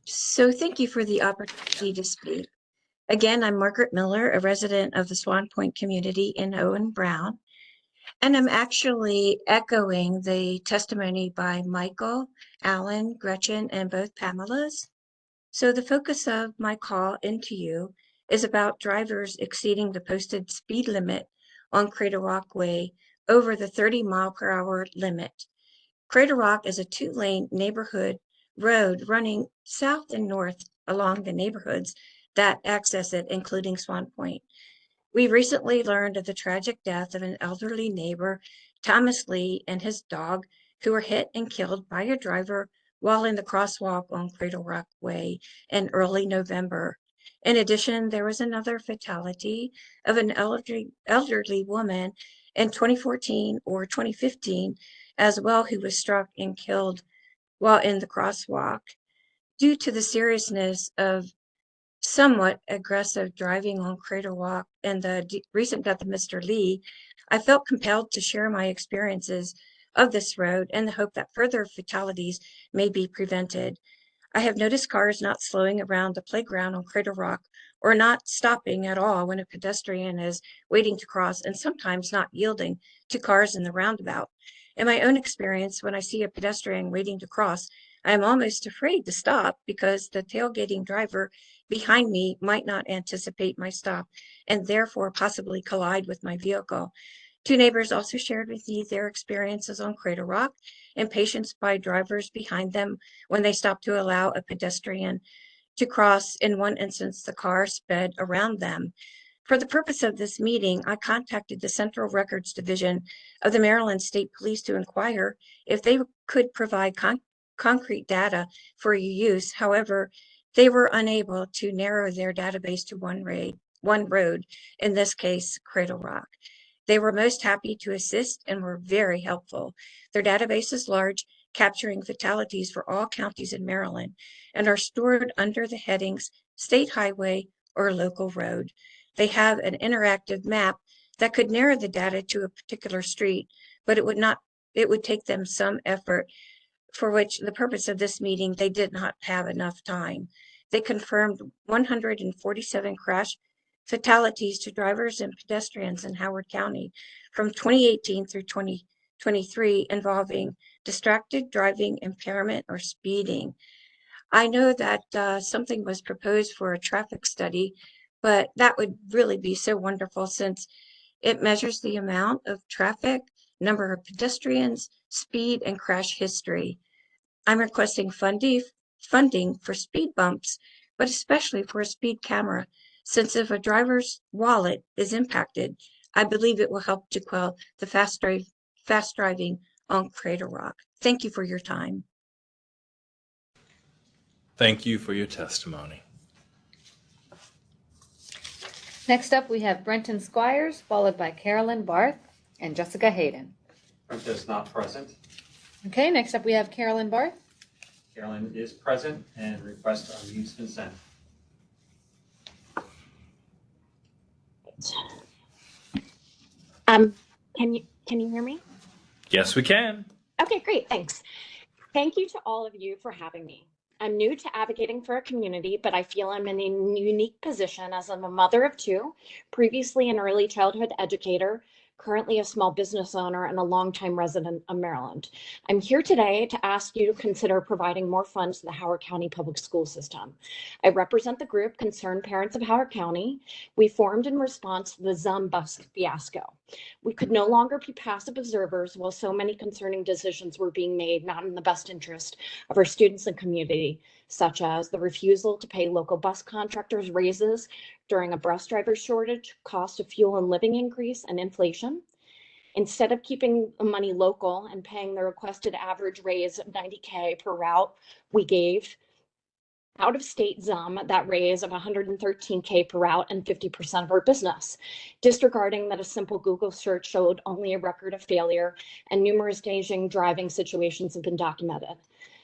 So thank you for the opportunity to speak. Again, I'm Margaret Miller, a resident of the Swan Point community in Owen Brown, and I'm actually echoing the testimony by Michael, Alan, Gretchen, and both Pamelas. So the focus of my call into you is about drivers exceeding the posted speed limit on Crater Walkway over the 30-mile-per-hour limit. Crater Rock is a 2-lane neighborhood road running south and north along the neighborhoods that access it, including Swan Point. We recently learned of the tragic death of an elderly neighbor, Thomas Lee, and his dog, who were hit and killed by a driver while in the crosswalk on Crater Rock Way in early November. In addition, there was another fatality of an elderly woman in 2014 or 2015 as well, who was struck and killed while in the crosswalk. Due to the seriousness of somewhat aggressive driving on Crater Walk and the recent death of Mr. Lee, I felt compelled to share my experiences of this road in the hope that further fatalities may be prevented. I have noticed cars not slowing around the playground on Crater Rock or not stopping at all when a pedestrian is waiting to cross, and sometimes not yielding to cars in the roundabout. In my own experience, when I see a pedestrian waiting to cross, I am almost afraid to stop because the tailgating driver behind me might not anticipate my stop and therefore possibly collide with my vehicle. Two neighbors also shared with me their experiences on Crater Rock, impatience by drivers behind them when they stopped to allow a pedestrian to cross. In one instance, the car sped around them. For the purpose of this meeting, I contacted the Central Records Division of the Maryland State Police to inquire if they could provide concrete data for use. However, they were unable to narrow their database to one road, in this case, Crater Rock. They were most happy to assist and were very helpful. Their database is large, capturing fatalities for all counties in Maryland, and are stored under the headings State Highway or Local Road. They have an interactive map that could narrow the data to a particular street, but it would take them some effort, for which the purpose of this meeting, they did not have enough time. They confirmed 147 crash fatalities to drivers and pedestrians in Howard County from 2018 through 2023 involving distracted driving, impairment, or speeding. I know that something was proposed for a traffic study, but that would really be so wonderful since it measures the amount of traffic, number of pedestrians, speed, and crash history. I'm requesting funding for speed bumps, but especially for a speed camera, since if a driver's wallet is impacted, I believe it will help to quell the fast driving on Crater Rock. Thank you for your time. Thank you for your testimony. Next up, we have Brenton Squires, followed by Carolyn Barth and Jessica Hayden. Brenda is not present. Okay, next up we have Carolyn Barth. Carolyn is present and requests unused consent. Can you hear me? Yes, we can. Okay, great, thanks. Thank you to all of you for having me. I'm new to advocating for a community, but I feel I'm in a unique position as I'm a mother of two, previously an early childhood educator, currently a small business owner, and a longtime resident of Maryland. I'm here today to ask you to consider providing more funds to the Howard County Public School System. I represent the group Concerned Parents of Howard County. We formed in response to the Zum bus fiasco. We could no longer be passive observers while so many concerning decisions were being made not in the best interest of our students and community, such as the refusal to pay local bus contractors raises during a bus driver shortage, cost of fuel and living increase, and inflation. Instead of keeping the money local and paying the requested average raise of $90K per route, we gave out-of-state Zum that raise of $113K per route and 50% of our business, disregarding that a simple Google search showed only a record of failure and numerous dangerous driving situations have been documented.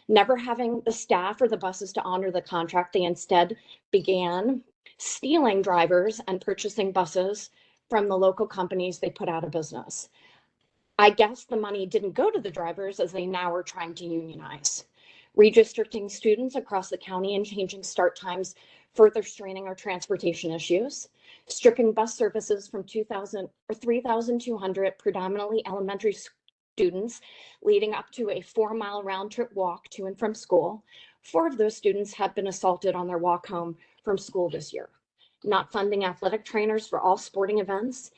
Never having the staff or the buses to honor the contract, they instead began stealing drivers and purchasing buses from the local companies they put out of business. I guess the money didn't go to the drivers as they now are trying to unionize. Redistricting students across the county and changing start times, further straining our transportation issues, stripping bus services from 3,200 predominantly elementary students, leading up to a 4-mile round trip walk to and from school. 4 of those students have been assaulted on their walk home from school this year. Not funding athletic trainers for all sporting events,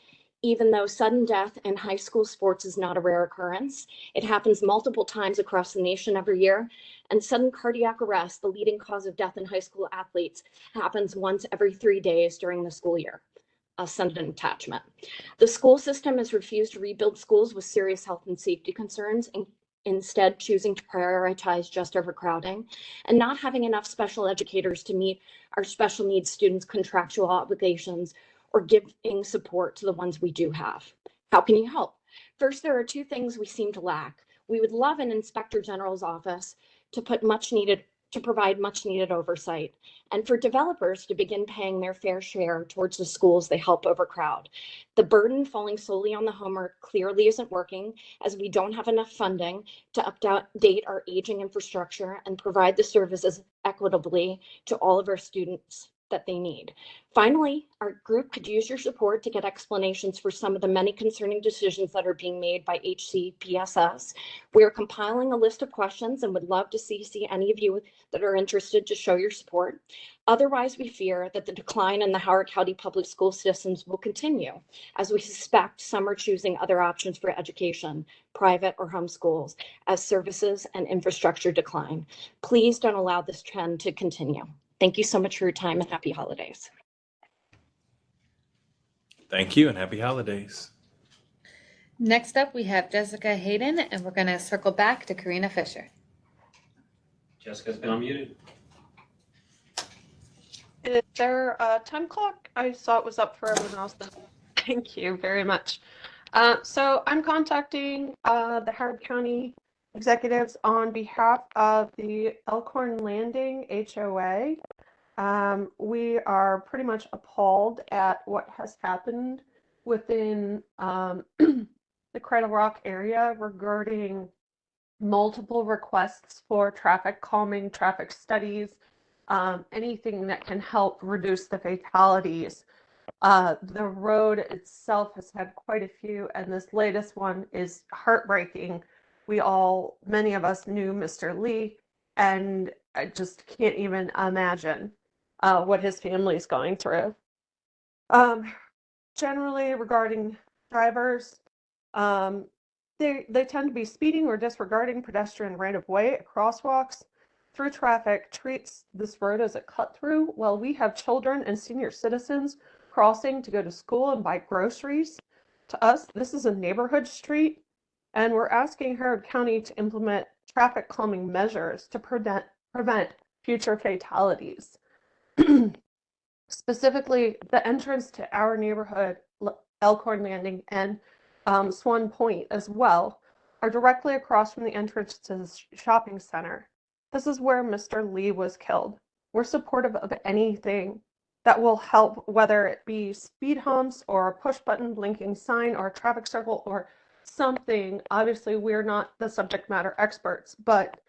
Even though sudden death in high school sports is not a rare occurrence, it happens multiple times across the nation every year. And sudden cardiac arrest, the leading cause of death in high school athletes, happens once every 3 days during the school year. A sudden attachment. The school system has refused to rebuild schools with serious health and safety concerns, and instead choosing to prioritize just overcrowding and not having enough special educators to meet our special needs students' contractual obligations or giving support to the ones we do have. How can you help? First, there are 2 things we seem to lack. We would love an Inspector General's office to provide much needed oversight, and for developers to begin paying their fair share towards the schools they help overcrowd. The burden falling solely on the homework clearly isn't working, as we don't have enough funding to update our aging infrastructure and provide the services equitably to all of our students that they need. Finally, our group could use your support to get explanations for some of the many concerning decisions that are being made by HCPSS. We are compiling a list of questions and would love to see any of you that are interested to show your support. Otherwise, we fear that the decline in the Howard County public school systems will continue, as we suspect some are choosing other options for education, private or home schools, as services and infrastructure decline. Please don't allow this trend to continue. Thank you so much for your time and happy holidays. Thank you and happy holidays. Next up, we have Jessica Hayden, and we're going to circle back to Karina Fisher. Jessica's been unmuted. Is there a time clock? I saw it was up for everyone else. Thank you very much. So I'm contacting the Howard County executives on behalf of the Elkhorn Landing HOA. We are pretty much appalled at what has happened within the Cradle Rock area regarding multiple requests for traffic calming, traffic studies, anything that can help reduce the fatalities. The road itself has had quite a few, and this latest one is heartbreaking. Many of us knew Mr. Lee, and I just can't even imagine what his family is going through. Generally, regarding drivers, they tend to be speeding or disregarding pedestrian right-of-way at crosswalks. Through traffic treats this road as a cut-through, while we have children and senior citizens crossing to go to school and buy groceries. To us, this is a neighborhood street, and we're asking Howard County to implement traffic calming measures to prevent future fatalities. Specifically, the entrance to our neighborhood, Elkhorn Landing and Swan Point as well, are directly across from the entrance to the shopping center. This is where Mr. Lee was killed. We're supportive of anything that will help, whether it be speed humps or a push button blinking sign or a traffic circle or something. Obviously, we're not the subject matter experts, but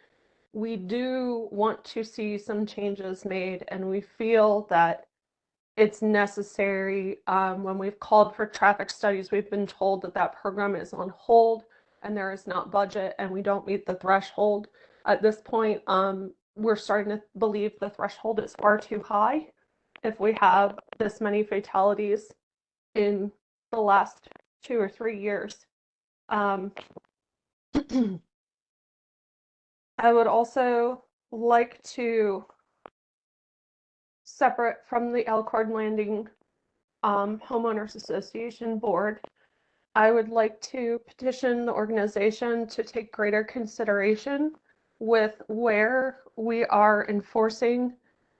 we do want to see some changes made, and we feel that it's necessary. When we've called for traffic studies, we've been told that that program is on hold and there is not budget and we don't meet the threshold. At this point, we're starting to believe the threshold is far too high if we have this many fatalities in the last 2 or 3 years. I would also like to, separate from the Elkhorn Landing Homeowners Association Board, I would like to petition the organization to take greater consideration with where we are enforcing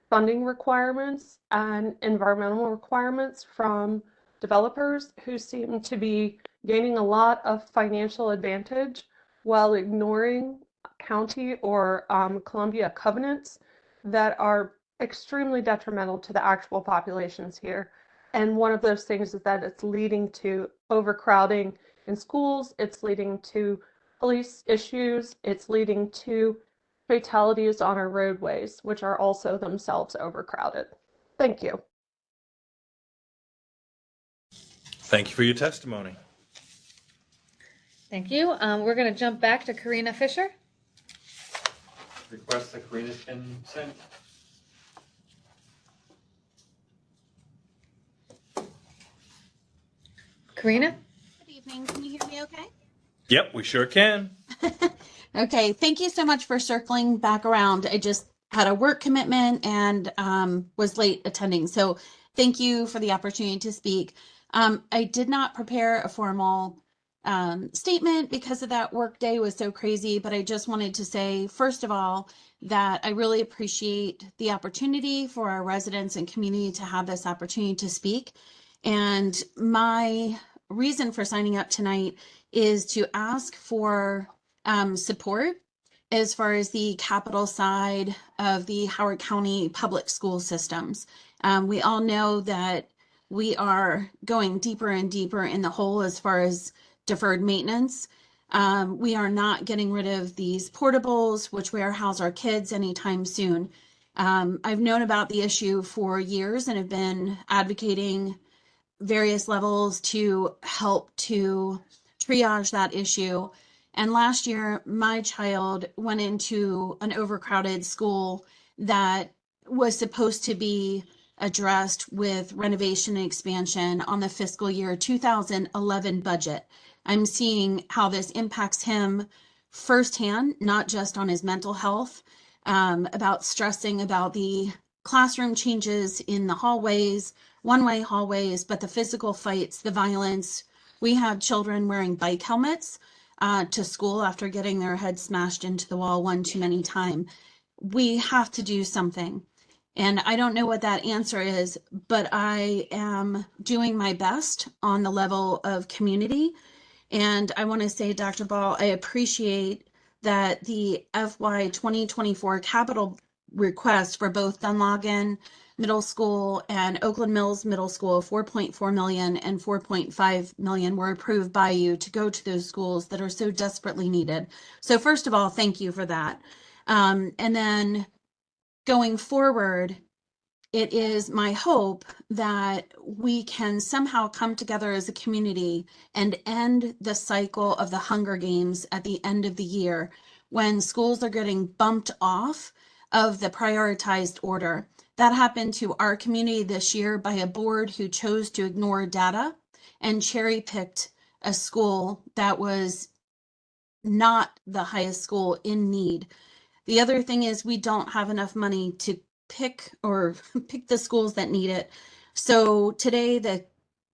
funding requirements and environmental requirements from developers who seem to be gaining a lot of financial advantage while ignoring county or Columbia covenants that are extremely detrimental to the actual populations here. And one of those things is that it's leading to overcrowding in schools, it's leading to police issues, it's leading to fatalities on our roadways, which are also themselves overcrowded. Thank you. Thank you for your testimony. Thank you. We're going to jump back to Karina Fisher. Request that Karina's been sent. Karina? Good evening. Can you hear me okay? Yep, we sure can. Okay, thank you so much for circling back around. I just had a work commitment and was late attending. So thank you for the opportunity to speak. I did not prepare a formal statement because of that work day was so crazy, but I just wanted to say, first of all, that I really appreciate the opportunity for our residents and community to have this opportunity to speak. And my reason for signing up tonight is to ask for support as far as the capital side of the Howard County public school systems. We all know that we are going deeper and deeper in the hole as far as deferred maintenance. We are not getting rid of these portables, which warehouse our kids anytime soon. I've known about the issue for years and have been advocating various levels to help to triage that issue. And last year, my child went into an overcrowded school that was supposed to be addressed with renovation and expansion on the fiscal year 2011 budget. I'm seeing how this impacts him firsthand, not just on his mental health, about stressing about the classroom changes in the hallways, one-way hallways, but the physical fights, the violence. We have children wearing bike helmets to school after getting their head smashed into the wall one too many times. We have to do something. And I don't know what that answer is, but I am doing my best on the level of community. And I want to say, Dr. Ball, I appreciate that the FY 2024 capital request for both Dunlogan Middle School and Oakland Mills Middle School, 4.4 million and 4.5 million were approved by you to go to those schools that are so desperately needed. So first of all, thank you for that. And then going forward, it is my hope that we can somehow come together as a community and end the cycle of the Hunger Games at the end of the year when schools are getting bumped off of the prioritized order. That happened to our community this year by a board who chose to ignore data and cherry-picked a school that was not the highest school in need. The other thing is we don't have enough money to pick the schools that need it. So today the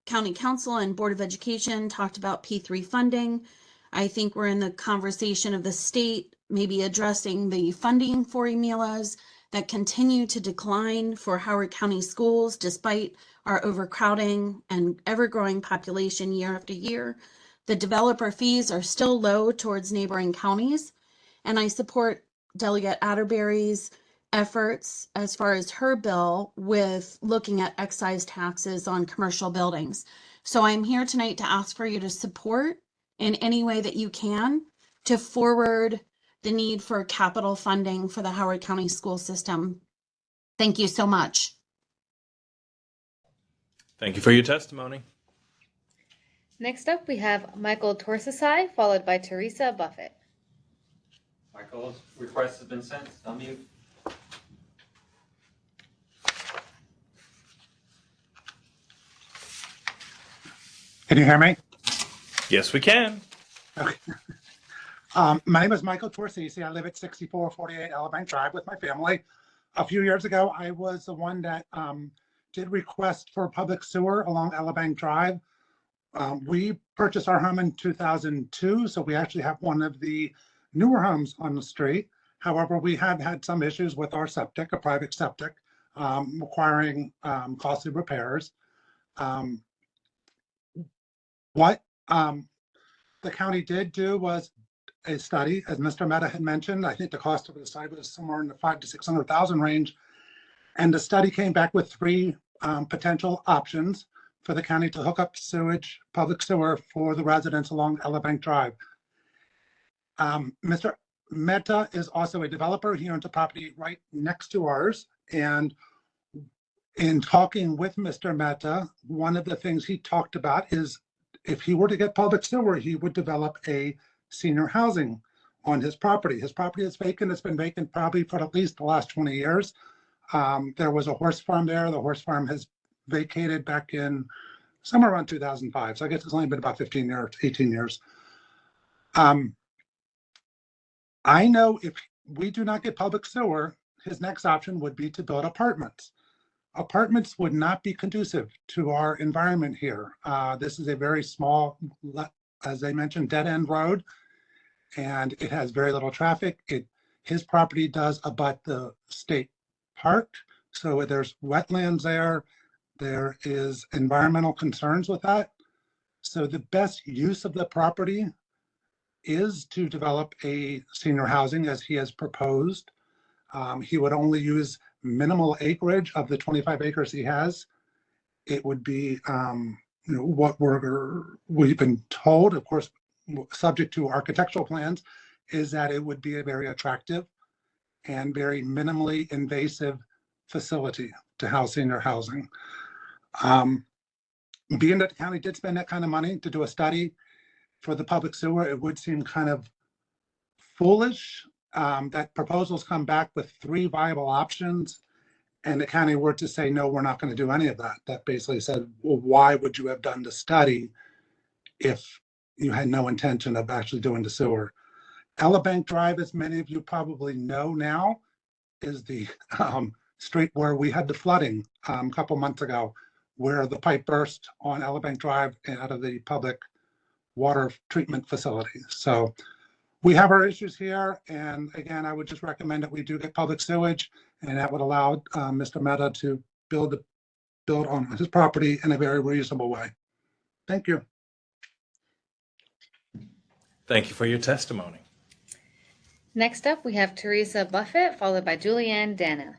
County Council and Board of Education talked about P3 funding. I think we're in the conversation of the state maybe addressing the funding for EMILAs that continue to decline for Howard County schools despite our overcrowding and ever-growing population year after year. The developer fees are still low towards neighboring counties, and I support Delegate Atterbury's efforts as far as her bill with looking at excise taxes on commercial buildings. So I'm here tonight to ask for you to support in any way that you can to forward the need for capital funding for the Howard County school system. Thank you so much. Thank you for your testimony. Next up, we have Michael Torsasai, followed by Teresa Buffett. Michael's request has been sent. Unmute. Can you hear me? Yes, we can. Okay. My name is Michael Torsisi. I live at 6448 Elebank Drive with my family. A few years ago, I was the one that did request for public sewer along Elebank Drive. We purchased our home in 2002, so we actually have one of the newer homes on the street. However, we have had some issues with our septic, a private septic, requiring costly repairs. What the county did do was a study, as Mr. Mehta had mentioned. I think the cost of the study was somewhere in the $500,000 to $600,000 range. And the study came back with three potential options for the county to hook up sewage, public sewer for the residents along Elebank Drive. Mr. Mehta is also a developer. He owns a property right next to ours. And in talking with Mr. Mehta, one of the things he talked about is if he were to get public sewer, he would develop a senior housing on his property. His property is vacant. It's been vacant probably for at least the last 20 years. There was a horse farm there. The horse farm has vacated back in somewhere around 2005. So I guess it's only been about 15 years, 18 years. I know if we do not get public sewer, his next option would be to build apartments. Apartments would not be conducive to our environment here. This is a very small, as I mentioned, dead-end road, and it has very little traffic. His property does abut the state park, so there's wetlands there. There is environmental concerns with that. So the best use of the property is to develop a senior housing as he has proposed. He would only use minimal acreage of the 25 acres he has. It would be what we've been told, of course, subject to architectural plans, is that it would be a very attractive and very minimally invasive facility to house senior housing. Being that the county did spend that kind of money to do a study for the public sewer, it would seem kind of foolish that proposals come back with 3 viable options and the county were to say, no, we're not going to do any of that. That basically said, well, why would you have done the study if you had no intention of actually doing the sewer? Elebank Drive, as many of you probably know now, is the street where we had the flooding a couple months ago, where the pipe burst on Elebank Drive and out of the public water treatment facility. So we have our issues here. And again, I would just recommend that we do get public sewage, and that would allow Mr. Mehta to build on his property in a very reasonable way. Thank you. Thank you for your testimony. Next up, we have Teresa Buffett, followed by Julianne Dana.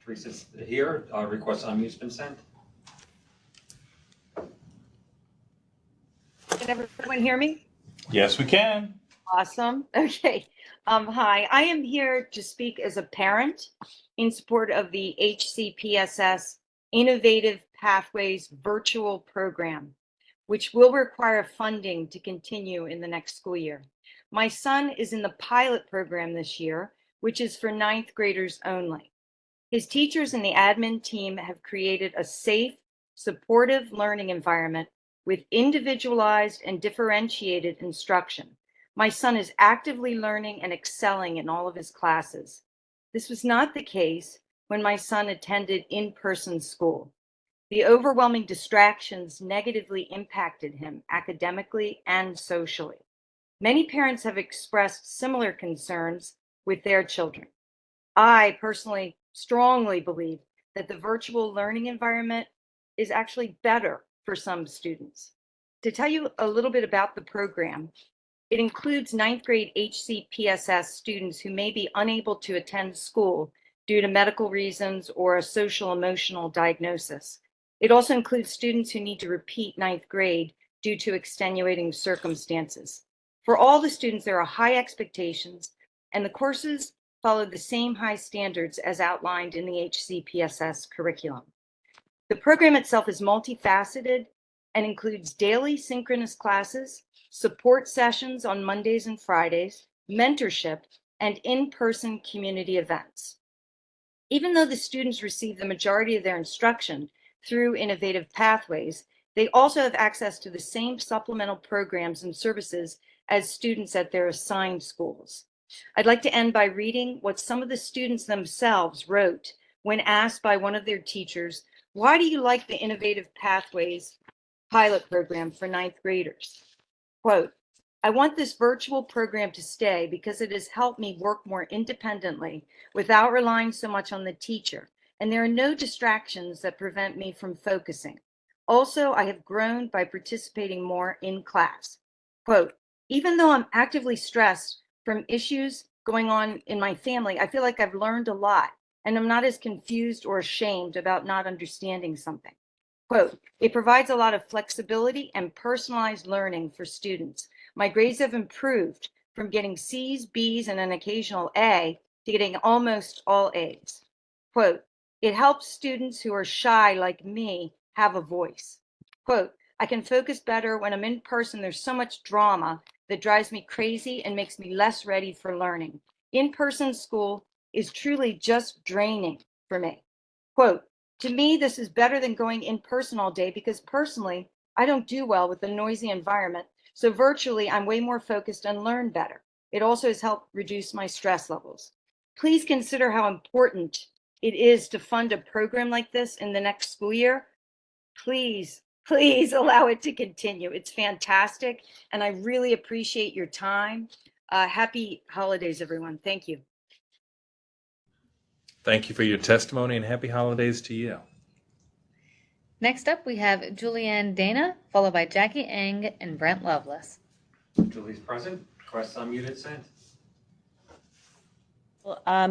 Teresa's here. Request unmute's been sent. Can everyone hear me? Yes, we can. Awesome. Okay. Hi, I am here to speak as a parent in support of the HCPSS Innovative Pathways virtual program, which will require funding to continue in the next school year. My son is in the pilot program this year, which is for 9th graders only. His teachers and the admin team have created a safe, supportive learning environment with individualized and differentiated instruction. My son is actively learning and excelling in all of his classes. This was not the case when my son attended in-person school. The overwhelming distractions negatively impacted him academically and socially. Many parents have expressed similar concerns with their children. I personally strongly believe that the virtual learning environment is actually better for some students. To tell you a little bit about the program, it includes 9th grade HCPSS students who may be unable to attend school due to medical reasons or a social emotional diagnosis. It also includes students who need to repeat 9th grade due to extenuating circumstances. For all the students, there are high expectations, and the courses follow the same high standards as outlined in the HCPSS curriculum. The program itself is multifaceted and includes daily synchronous classes, support sessions on Mondays and Fridays, mentorship, and in-person community events. Even though the students receive the majority of their instruction through Innovative Pathways, they also have access to the same supplemental programs and services as students at their assigned schools. I'd like to end by reading what some of the students themselves wrote when asked by one of their teachers, why do you like the Innovative Pathways pilot program for 9th graders? Quote, I want this virtual program to stay because it has helped me work more independently without relying so much on the teacher, and there are no distractions that prevent me from focusing. Also, I have grown by participating more in class. Quote, even though I'm actively stressed from issues going on in my family, I feel like I've learned a lot, and I'm not as confused or ashamed about not understanding something. Quote, it provides a lot of flexibility and personalized learning for students. My grades have improved from getting C's, B's, and an occasional A to getting almost all A's. Quote, it helps students who are shy like me have a voice. Quote, I can focus better when I'm in person. There's so much drama that drives me crazy and makes me less ready for learning. In-person school is truly just draining for me. Quote, To me, this is better than going in person all day because personally, I don't do well with the noisy environment. So virtually, I'm way more focused and learn better. It also has helped reduce my stress levels. Please consider how important it is to fund a program like this in the next school year. Please, please allow it to continue. It's fantastic, and I really appreciate your time. Happy holidays, everyone. Thank you. Thank you for your testimony and happy holidays to you. Next up, we have Julianne Dana, followed by Jackie Eng and Brent Lovelace. Julie's present. Request unmuted sent.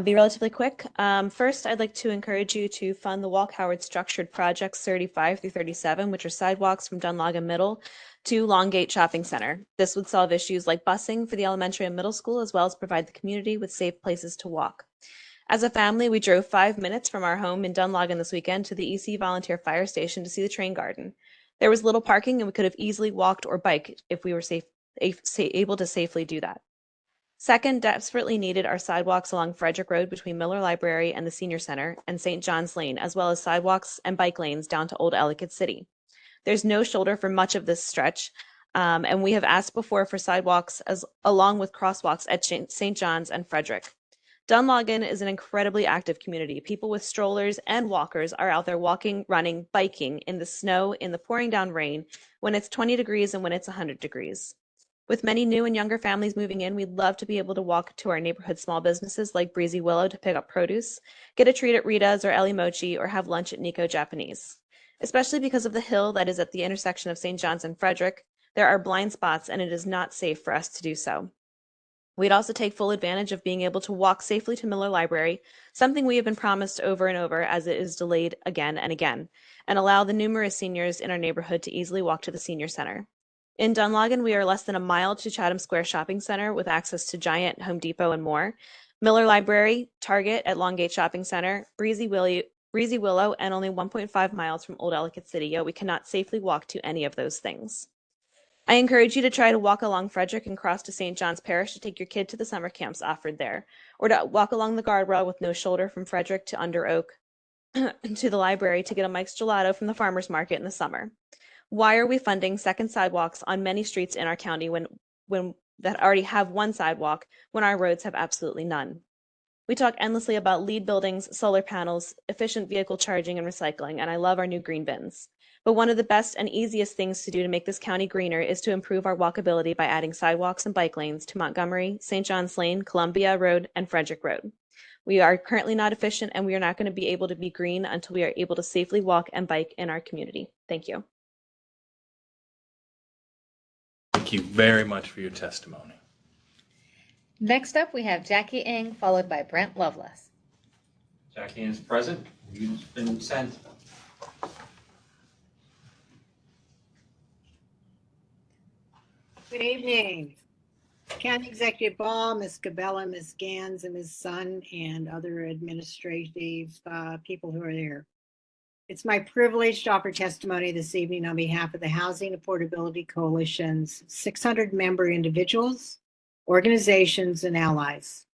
Be relatively quick. First, I'd like to encourage you to fund the Walk Howard Structured Projects 35 through 37, which are sidewalks from Dunlogan Middle to Longgate Shopping Center. This would solve issues like busing for the elementary and middle school, as well as provide the community with safe places to walk. As a family, we drove 5 minutes from our home in Dunlogan this weekend to the EC Volunteer Fire Station to see the train garden. There was little parking, and we could have easily walked or biked if we were able to safely do that. Second, desperately needed are sidewalks along Frederick Road between Miller Library and the Senior Center and St. John's Lane, as well as sidewalks and bike lanes down to Old Ellicott City. There's no shoulder for much of this stretch, and we have asked before for sidewalks along with crosswalks at St. John's and Frederick. Dunlogan is an incredibly active community. People with strollers and walkers are out there walking, running, biking in the snow, in the pouring down rain, when it's 20 degrees and when it's 100 degrees. With many new and younger families moving in, we'd love to be able to walk to our neighborhood small businesses like Breezy Willow to pick up produce, get a treat at Rita's or Ellie Mochi, or have lunch at Nico Japanese. Especially because of the hill that is at the intersection of St. John's and Frederick, there are blind spots and it is not safe for us to do so. We'd also take full advantage of being able to walk safely to Miller Library, something we have been promised over and over as it is delayed again and again, and allow the numerous seniors in our neighborhood to easily walk to the Senior Center. In Dunlogan, we are less than a mile to Chatham Square Shopping Center with access to Giant, Home Depot, and more, Miller Library, Target at Longgate Shopping Center, Breezy Willow, and only 1.5 miles from Old Ellicott City, yet we cannot safely walk to any of those things. I encourage you to try to walk along Frederick and cross to St. John's Parish to take your kid to the summer camps offered there, or to walk along the guardrail with no shoulder from Frederick to Under Oak to the library to get a Mike's Gelato from the farmer's market in the summer. Why are we funding second sidewalks on many streets in our county when that already have one sidewalk when our roads have absolutely none? We talk endlessly about LEED buildings, solar panels, efficient vehicle charging and recycling, and I love our new green bins. But one of the best and easiest things to do to make this county greener is to improve our walkability by adding sidewalks and bike lanes to Montgomery, St. John's Lane, Columbia Road, and Frederick Road. We are currently not efficient, and we are not going to be able to be green until we are able to safely walk and bike in our community. Thank you. Thank you very much for your testimony. Next up, we have Jackie Eng, followed by Brent Lovelace. Jackie is present. You've been sent. Good evening. County Executive Ball, Ms. Cabela, Ms. Gans, and Ms. Sun, and other administrative people who are there. It's my privilege to offer testimony this evening on behalf of the Housing Affordability Coalition's 600 member individuals, organizations, and allies.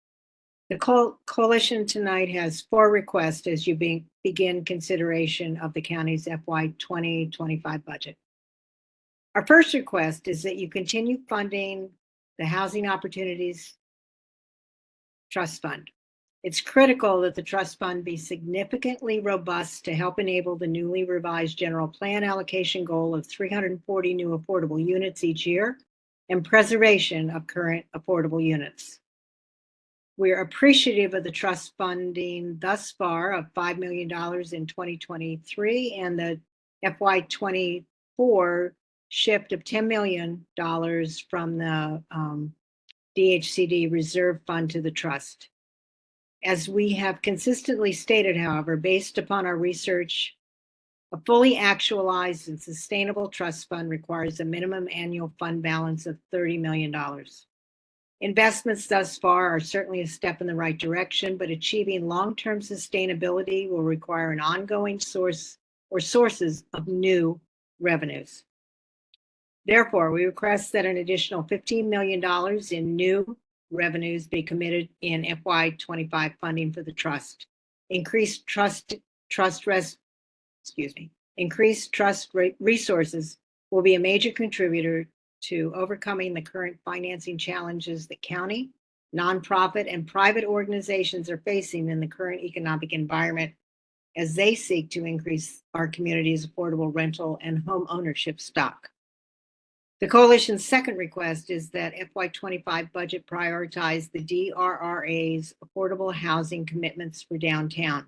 The coalition tonight has 4 requests as you begin consideration of the county's FY 2025 budget. Our first request is that you continue funding the Housing Opportunities Trust Fund. It's critical that the trust fund be significantly robust to help enable the newly revised general plan allocation goal of 340 new affordable units each year and preservation of current affordable units. We're appreciative of the trust funding thus far of $5 million in 2023 and the FY 24 shift of $10 million from the DHCD reserve fund to the trust. As we have consistently stated, however, based upon our research, a fully actualized and sustainable trust fund requires a minimum annual fund balance of $30 million. Investments thus far are certainly a step in the right direction, but achieving long-term sustainability will require an ongoing source or sources of new revenues. Therefore, we request that an additional $15 million in new revenues be committed in FY 25 funding for the trust. Increased trust increased trust resources will be a major contributor to overcoming the current financing challenges the county, nonprofit, and private organizations are facing in the current economic environment as they seek to increase our community's affordable rental and home ownership stock. The coalition's second request is that FY25 budget prioritize the DRRA's affordable housing commitments for downtown.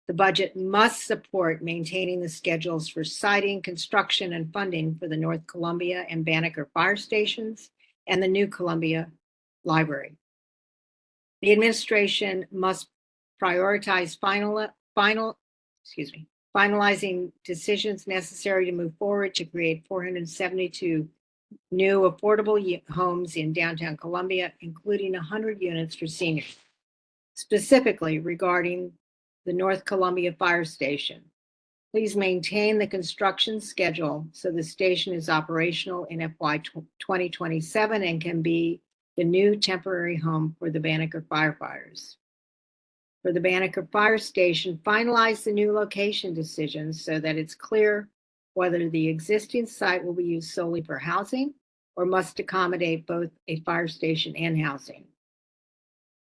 The budget must support maintaining the schedules for siting, construction, and funding for the North Columbia and Banneker fire stations and the new Columbia Library. The administration must prioritize finalizing decisions necessary to move forward to create 472 new affordable homes in downtown Columbia, including 100 units for seniors. Specifically regarding the North Columbia Fire Station, please maintain the construction schedule so the station is operational in FY 2027 and can be the new temporary home for the Banneker firefighters. For the Banneker Fire Station, finalize the new location decisions so that it's clear whether the existing site will be used solely for housing or must accommodate both a fire station and housing.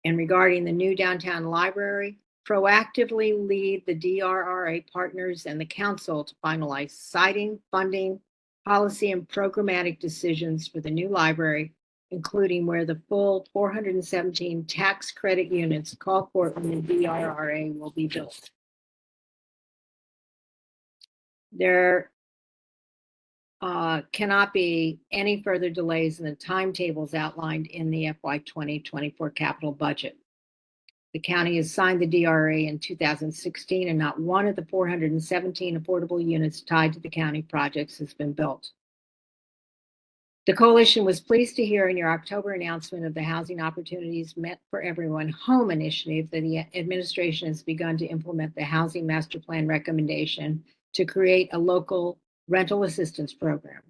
And regarding the new downtown library, proactively lead the DRRA partners and the council to finalize siting, funding, policy, and programmatic decisions for the new library, including where the full 417 tax credit units called for in the DRRA will be built. There cannot be any further delays in the timetables outlined in the FY 2024 capital budget. The county has signed the DRA in 2016 and not one of the 417 affordable units tied to the county projects has been built. The coalition was pleased to hear in your October announcement of the Housing Opportunities Meant for Everyone Home initiative that the administration has begun to implement the Housing Master Plan recommendation to create a local rental assistance program.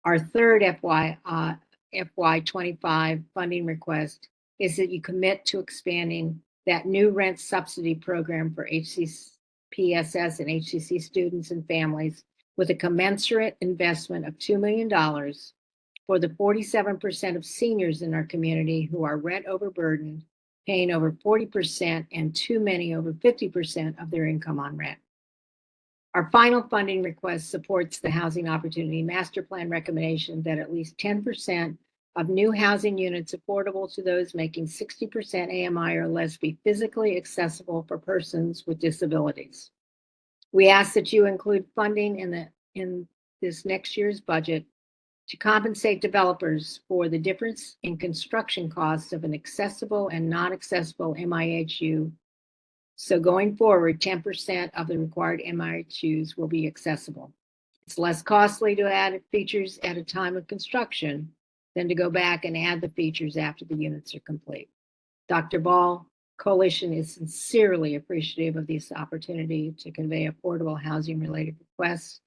Our third FY25 funding request is that you commit to expanding that new rent subsidy program for HCPSS and HCC students and families with a commensurate investment of $2 million for the 47% of seniors in our community who are rent overburdened, paying over 40% and too many over 50% of their income on rent. Our final funding request supports the Housing Opportunity Master Plan recommendation that at least 10% of new housing units affordable to those making 60% AMI or less be physically accessible for persons with disabilities. We ask that you include funding in this next year's budget to compensate developers for the difference in construction costs of an accessible and not accessible MIHU. So going forward, 10% of the required MIHUs will be accessible. It's less costly to add features at a time of construction than to go back and add the features after the units are complete. Dr. Ball, Coalition is sincerely appreciative of this opportunity to convey affordable housing related requests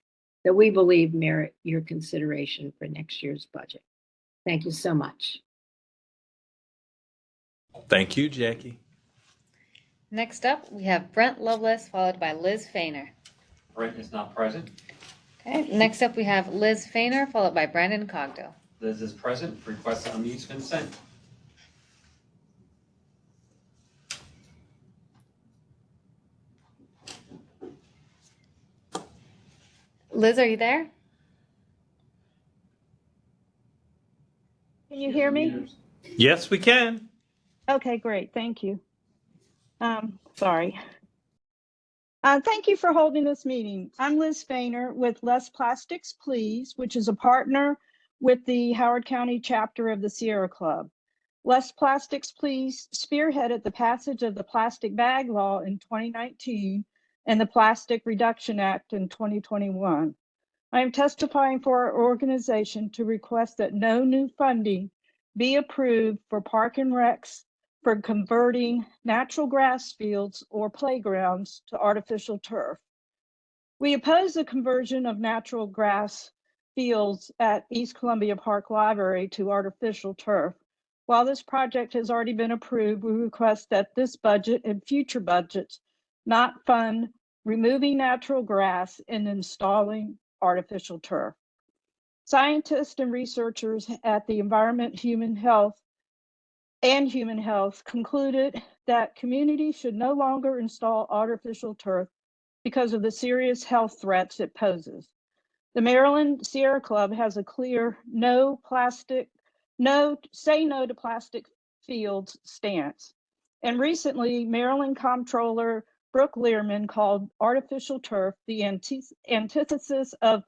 that we believe merit your consideration for next year's budget. Thank you so much. Thank you, Jackie. Next up, we have Brent Lovelace, followed by Liz Fainer. Brent is not present. Okay, next up we have Liz Fainer, followed by Brandon Cogdill. Liz is present. Request to unmute has been sent. Liz, are you there? Can you hear me? Yes, we can. Okay, great. Thank you. Sorry. Thank you for holding this meeting. I'm Liz Fainer with Less Plastics, Please, which is a partner with the Howard County chapter of the Sierra Club. Less Plastics, Please spearheaded the passage of the plastic bag law in 2019 and the Plastic Reduction Act in 2021. I am testifying for our organization to request that no new funding be approved for park and recs for converting natural grass fields or playgrounds to artificial turf. We oppose the conversion of natural grass fields at East Columbia Park Library to artificial turf. While this project has already been approved, we request that this budget and future budgets not fund removing natural grass, and installing artificial turf. Scientists and researchers at the Environment, Human Health concluded that communities should no longer install artificial turf because of the serious health threats it poses. The Maryland Sierra Club has a clear say no to plastic fields stance. And recently, Maryland Comptroller Brooke Learman called artificial turf the antithesis of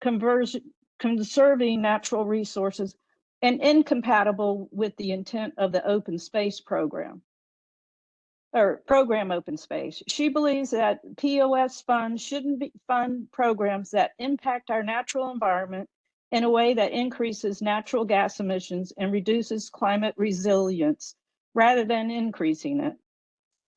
conserving natural resources and incompatible with the intent of the open space program. Program Open Space. She believes that POS funds shouldn't fund programs that impact our natural environment in a way that increases natural gas emissions and reduces climate resilience rather than increasing it.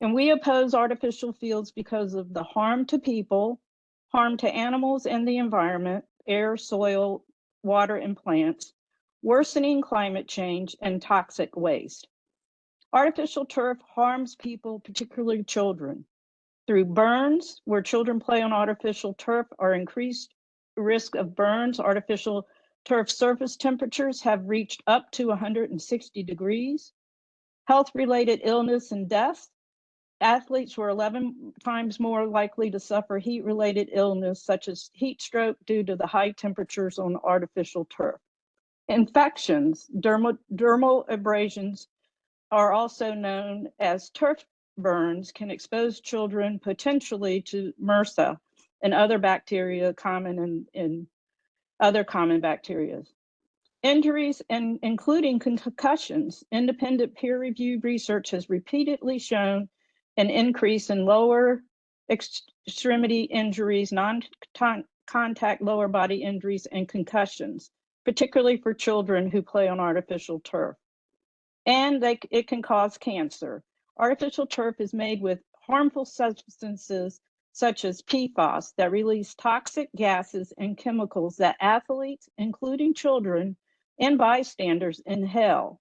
And we oppose artificial fields because of the harm to people, harm to animals and the environment, air, soil, water, and plants, worsening climate change, and toxic waste. Artificial turf harms people, particularly children, through burns, where children play on artificial turf are increased risk of burns. Artificial turf surface temperatures have reached up to 160 degrees. Health-related illness and death. Athletes were 11 times more likely to suffer heat-related illness, such as heat stroke, due to the high temperatures on artificial turf. Infections, dermal abrasions, are also known as turf burns, can expose children potentially to MRSA and other bacteria common in other common bacteria. Injuries, including concussions, independent peer-reviewed research has repeatedly shown an increase in lower extremity injuries, non-contact lower body injuries, and concussions, particularly for children who play on artificial turf. And it can cause cancer. Artificial turf is made with harmful substances such as PFAS that release toxic gases and chemicals that athletes, including children and bystanders, inhale.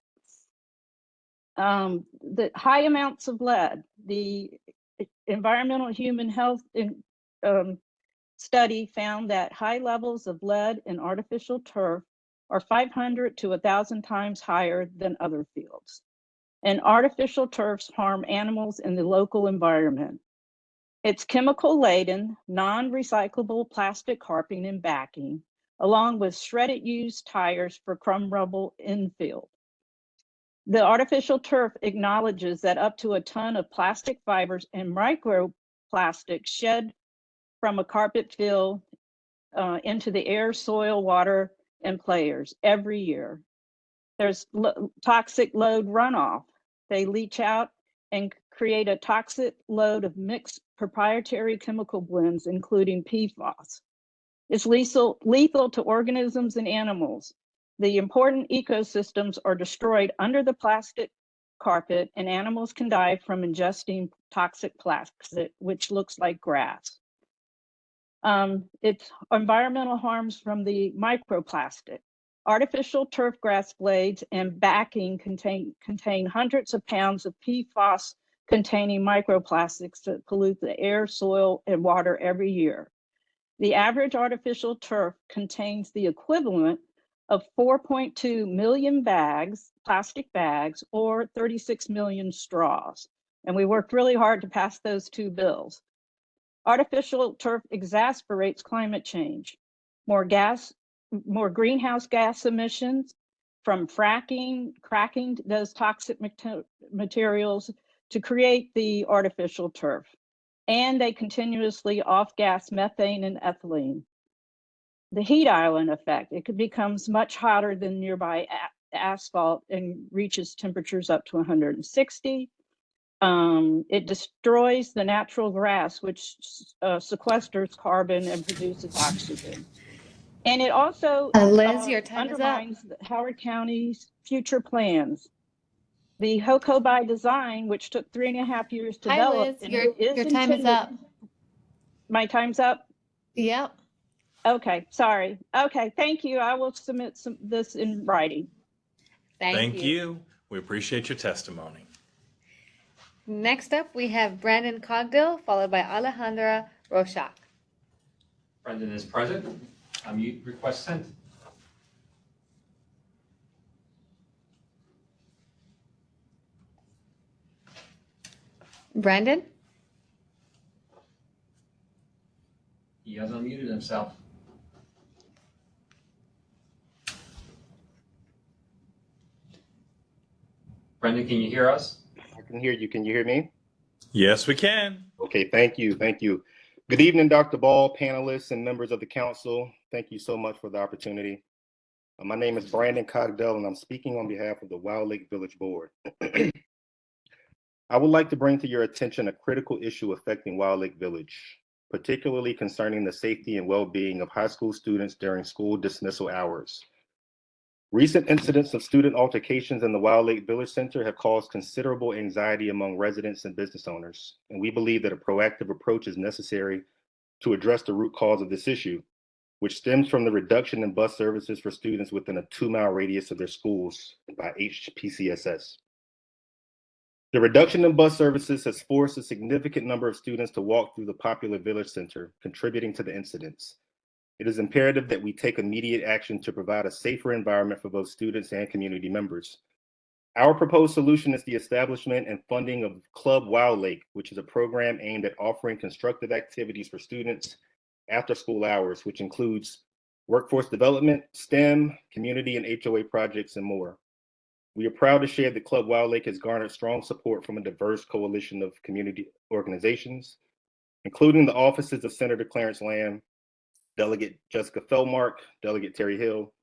The high amounts of lead, the Environmental Human Health study found that high levels of lead in artificial turf are 500 to 1,000 times higher than other fields. And artificial turfs harm animals in the local environment. It's chemical laden, non-recyclable plastic carping and backing, along with shredded used tires for crumb rubble infield. The artificial turf acknowledges that up to a ton of plastic fibers and microplastics shed from a carpet fill into the air, soil, water, and players every year. There's toxic load runoff. They leach out and create a toxic load of mixed proprietary chemical blends, including PFAS. It's lethal to organisms and animals. The important ecosystems are destroyed under the plastic carpet, and animals can die from ingesting toxic plastic, which looks like grass. It's environmental harms from the microplastic. Artificial turf grass blades and backing contain hundreds of pounds of PFAS containing microplastics that pollute the air, soil, and water every year. The average artificial turf contains the equivalent of 4.2 million plastic bags, or 36 million straws. And we worked really hard to pass those two bills. Artificial turf exacerbates climate change. More greenhouse gas emissions from fracking, cracking those toxic materials to create the artificial turf. And they continuously off-gas methane and ethylene. The heat island effect, it becomes much hotter than nearby asphalt and reaches temperatures up to 160. It destroys the natural grass, which sequesters carbon and produces oxygen. And it also Liz, your time is up. undermines Howard County's future plans. The HOCO by design, which took 3.5 years to develop. Liz, your time is up. My time's up? Yep. Okay, sorry. Okay, thank you. I will submit this in writing. Thank you. We appreciate your testimony. Next up, we have Brandon Cogdill, followed by Alejandra Roshak. Brendan is present. Unmute request sent. Brandon? He has unmuted himself. Brendan, can you hear us? I can hear you. Can you hear me? Yes, we can. Okay, thank you. Thank you. Good evening, Dr. Ball, panelists, and members of the council. Thank you so much for the opportunity. My name is Brandon Cogdell, and I'm speaking on behalf of the Wild Lake Village Board. I would like to bring to your attention a critical issue affecting Wild Lake Village, particularly concerning the safety and well-being of high school students during school dismissal hours. Recent incidents of student altercations in the Wild Lake Village Center have caused considerable anxiety among residents and business owners, and we believe that a proactive approach is necessary to address the root cause of this issue, which stems from the reduction in bus services for students within a 2-mile radius of their schools by HPCSS. The reduction in bus services has forced a significant number of students to walk through the popular Village Center, contributing to the incidents. It is imperative that we take immediate action to provide a safer environment for both students and community members. Our proposed solution is the establishment and funding of Club Wild Lake, which is a program aimed at offering constructive activities for students after school hours, which includes workforce development, STEM, community and HOA projects, and more. We are proud to share that Club Wild Lake has garnered strong support from a diverse coalition of community organizations, including the offices of Senator Clarence Lamb, Delegate Jessica Feldmark, Delegate Terry Hill,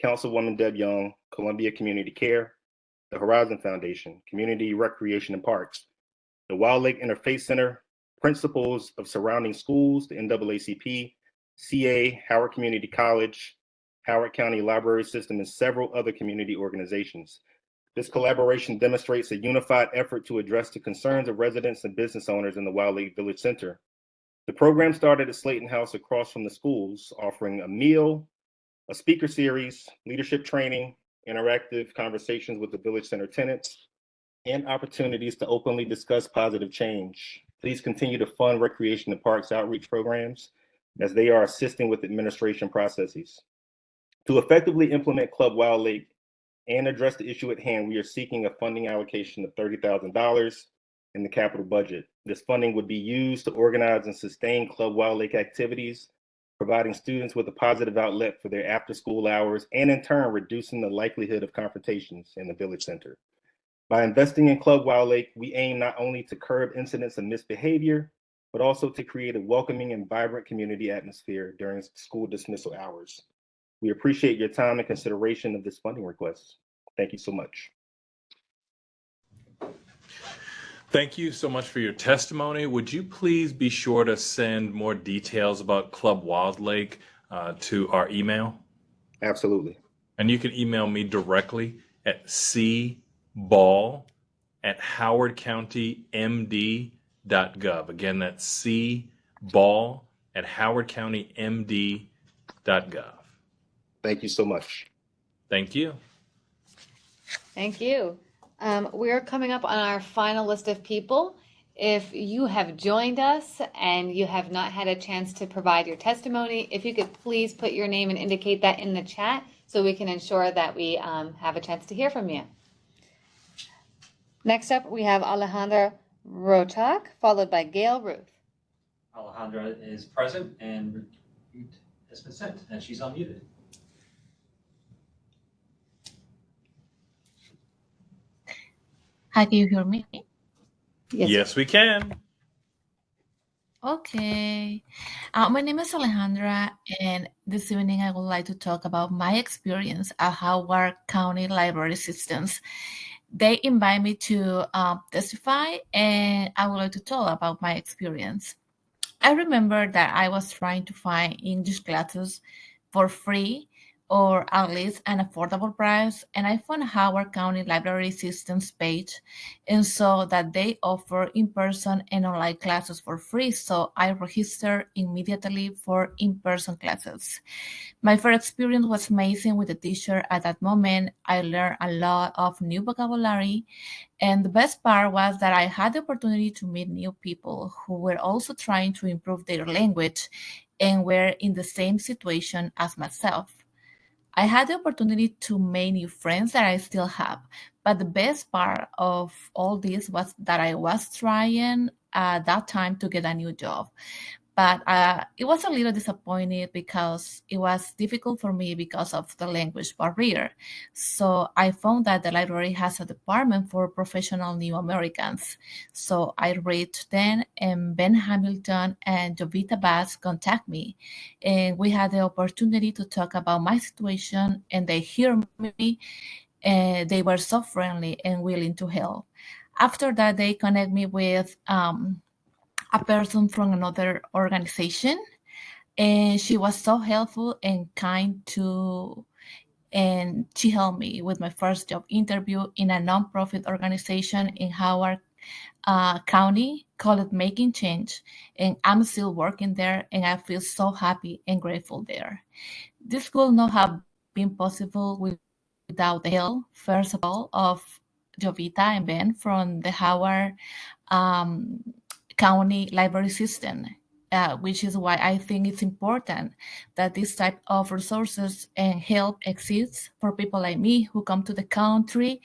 Councilwoman Deb Young, Columbia Community Care, the Horizon Foundation, Community Recreation and Parks, the Wild Lake Interfaith Center, principals of surrounding schools, the NAACP, CA, Howard Community College, Howard County Library System, and several other community organizations. This collaboration demonstrates a unified effort to address the concerns of residents and business owners in the Wild Lake Village Center. The program started at Slayton House across from the schools, offering a meal, a speaker series, leadership training, interactive conversations with the Village Center tenants, and opportunities to openly discuss positive change. Please continue to fund Recreation and Parks outreach programs as they are assisting with administration processes. To effectively implement Club Wild Lake and address the issue at hand, we are seeking a funding allocation of $30,000 in the capital budget. This funding would be used to organize and sustain Club Wild Lake activities, providing students with a positive outlet for their after-school hours, and in turn, reducing the likelihood of confrontations in the Village Center. By investing in Club Wild Lake, we aim not only to curb incidents of misbehavior, but also to create a welcoming and vibrant community atmosphere during school dismissal hours. We appreciate your time and consideration of this funding request. Thank you so much. Thank you so much for your testimony. Would you please be sure to send more details about Club Wild Lake to our email? Absolutely. And you can email me directly at cball@howardcountymd.gov. Again, that's cball@howardcountymd.gov. Thank you so much. Thank you. Thank you. We're coming up on our final list of people. If you have joined us and you have not had a chance to provide your testimony, if you could please put your name and indicate that in the chat so we can ensure that we have a chance to hear from you. Next up, we have Alejandra Rochak, followed by Gail Ruth. Alejandra is present and has been sent, and she's unmuted. Hi, can you hear me? Yes, we can. Okay. My name is Alejandra, and this evening I would like to talk about my experience at Howard County Library Systems. They invite me to testify, and I would like to talk about my experience. I remember that I was trying to find English classes for free or at least an affordable price. And I found Howard County Library Systems page and saw that they offer in-person and online classes for free. So I registered immediately for in-person classes. My first experience was amazing with the teacher at that moment. I learned a lot of new vocabulary. And the best part was that I had the opportunity to meet new people who were also trying to improve their language and were in the same situation as myself. I had the opportunity to make new friends that I still have. But the best part of all this was that I was trying at that time to get a new job. But it was a little disappointed because it was difficult for me because of the language barrier. So I found that the library has a department for professional new Americans. So I reached them, and Ben Hamilton and Jovita Bass contact me. And we had the opportunity to talk about my situation, and they hear me, and they were so friendly and willing to help. After that, they connect me with a person from another organization, and she was so helpful and kind to, and she helped me with my first job interview in a nonprofit organization in Howard County called Making Change, and I'm still working there, and I feel so happy and grateful there. This could not have been possible without the help, first of all, of Jovita and Ben from the Howard um, County Library System, which is why I think it's important that this type of resources and help exists for people like me who come to the country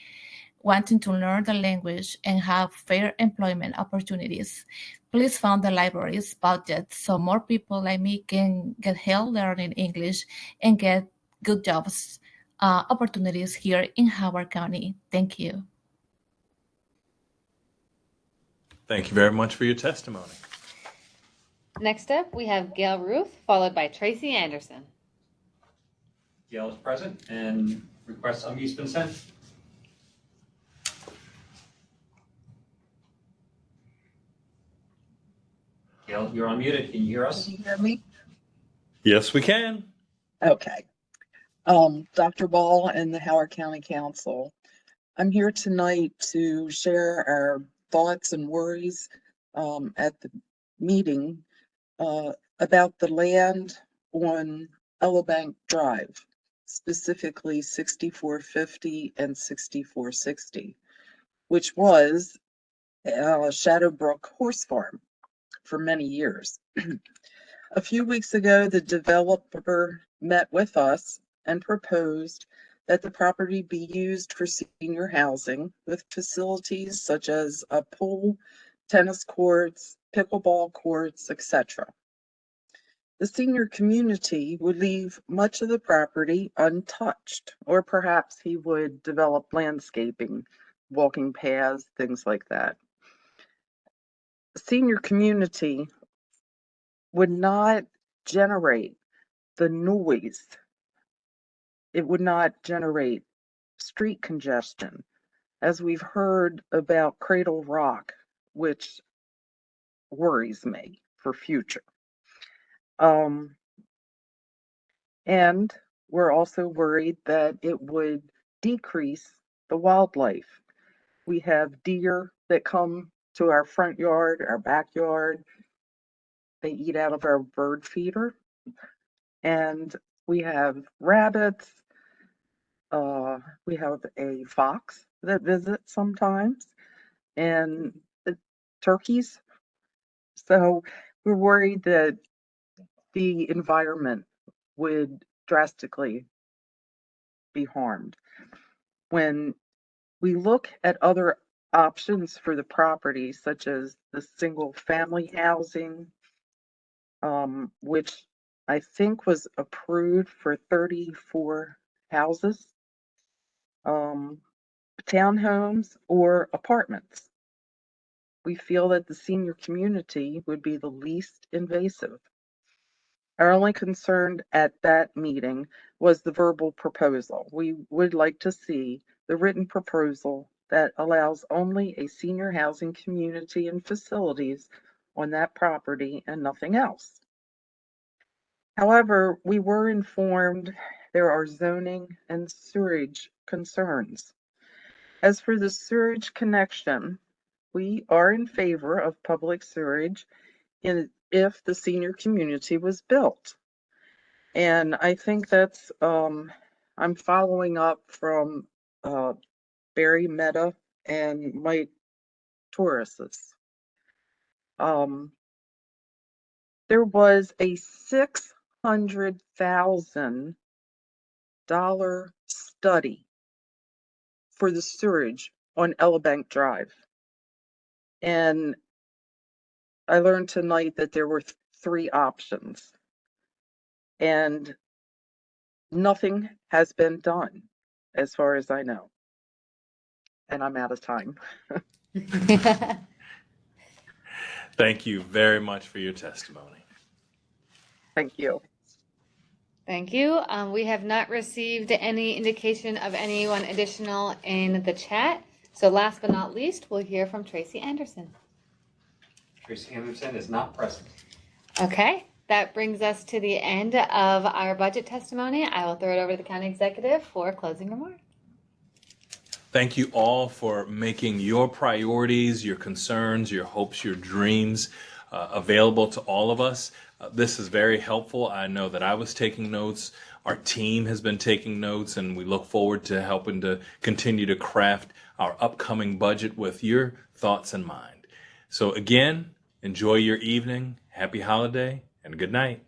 wanting to learn the language and have fair employment opportunities. Please fund the library's budget so more people like me can get help learning English and get good jobs opportunities here in Howard County. Thank you. Thank you very much for your testimony. Next up, we have Gail Ruth, followed by Tracy Anderson. Gail is present and requests unmute's been sent. Gail, you're unmuted. Can you hear us? Can you hear me? Yes, we can. Okay. Dr. Ball and the Howard County Council, I'm here tonight to share our thoughts and worries at the meeting about the land on Ellerbank Drive, specifically 6450 and 6460, which was Shadowbrook Horse Farm for many years. A few weeks ago, the developer met with us and proposed that the property be used for senior housing with facilities such as a pool, tennis courts, pickleball courts, etc. The senior community would leave much of the property untouched, or perhaps he would develop landscaping, walking paths, things like that. The senior community would not generate the noise. It would not generate street congestion, as we've heard about Cradle Rock, which worries me for future. And we're also worried that it would decrease the wildlife. We have deer that come to our front yard, our backyard. They eat out of our bird feeder. And we have rabbits. We have a fox that visits sometimes, and turkeys. So we're worried that the environment would drastically be harmed. When we look at other options for the property, such as the single family housing, which I think was approved for 34 houses, townhomes, or apartments, we feel that the senior community would be the least invasive. Our only concern at that meeting was the verbal proposal. We would like to see the written proposal that allows only a senior housing community and facilities on that property and nothing else. However, we were informed there are zoning and sewerage concerns. As for the sewerage connection, we are in favor of public sewerage if the senior community was built. And I think that's, I'm following up from Barry Meta and Mike Torres. There was a $600,000 study for the sewage on Ellebank Drive. And I learned tonight that there were 3 options. And nothing has been done, as far as I know. And I'm out of time. Thank you very much for your testimony. Thank you. Thank you. We have not received any indication of anyone additional in the chat. So last but not least, we'll hear from Tracy Anderson. Tracy Anderson is not present. Okay, that brings us to the end of our budget testimony. I will throw it over to the county executive for closing remarks. Thank you all for making your priorities, your concerns, your hopes, your dreams available to all of us. This is very helpful. I know that I was taking notes. Our team has been taking notes, and we look forward to helping to continue to craft our upcoming budget with your thoughts in mind. So again, enjoy your evening, happy holiday, and good night.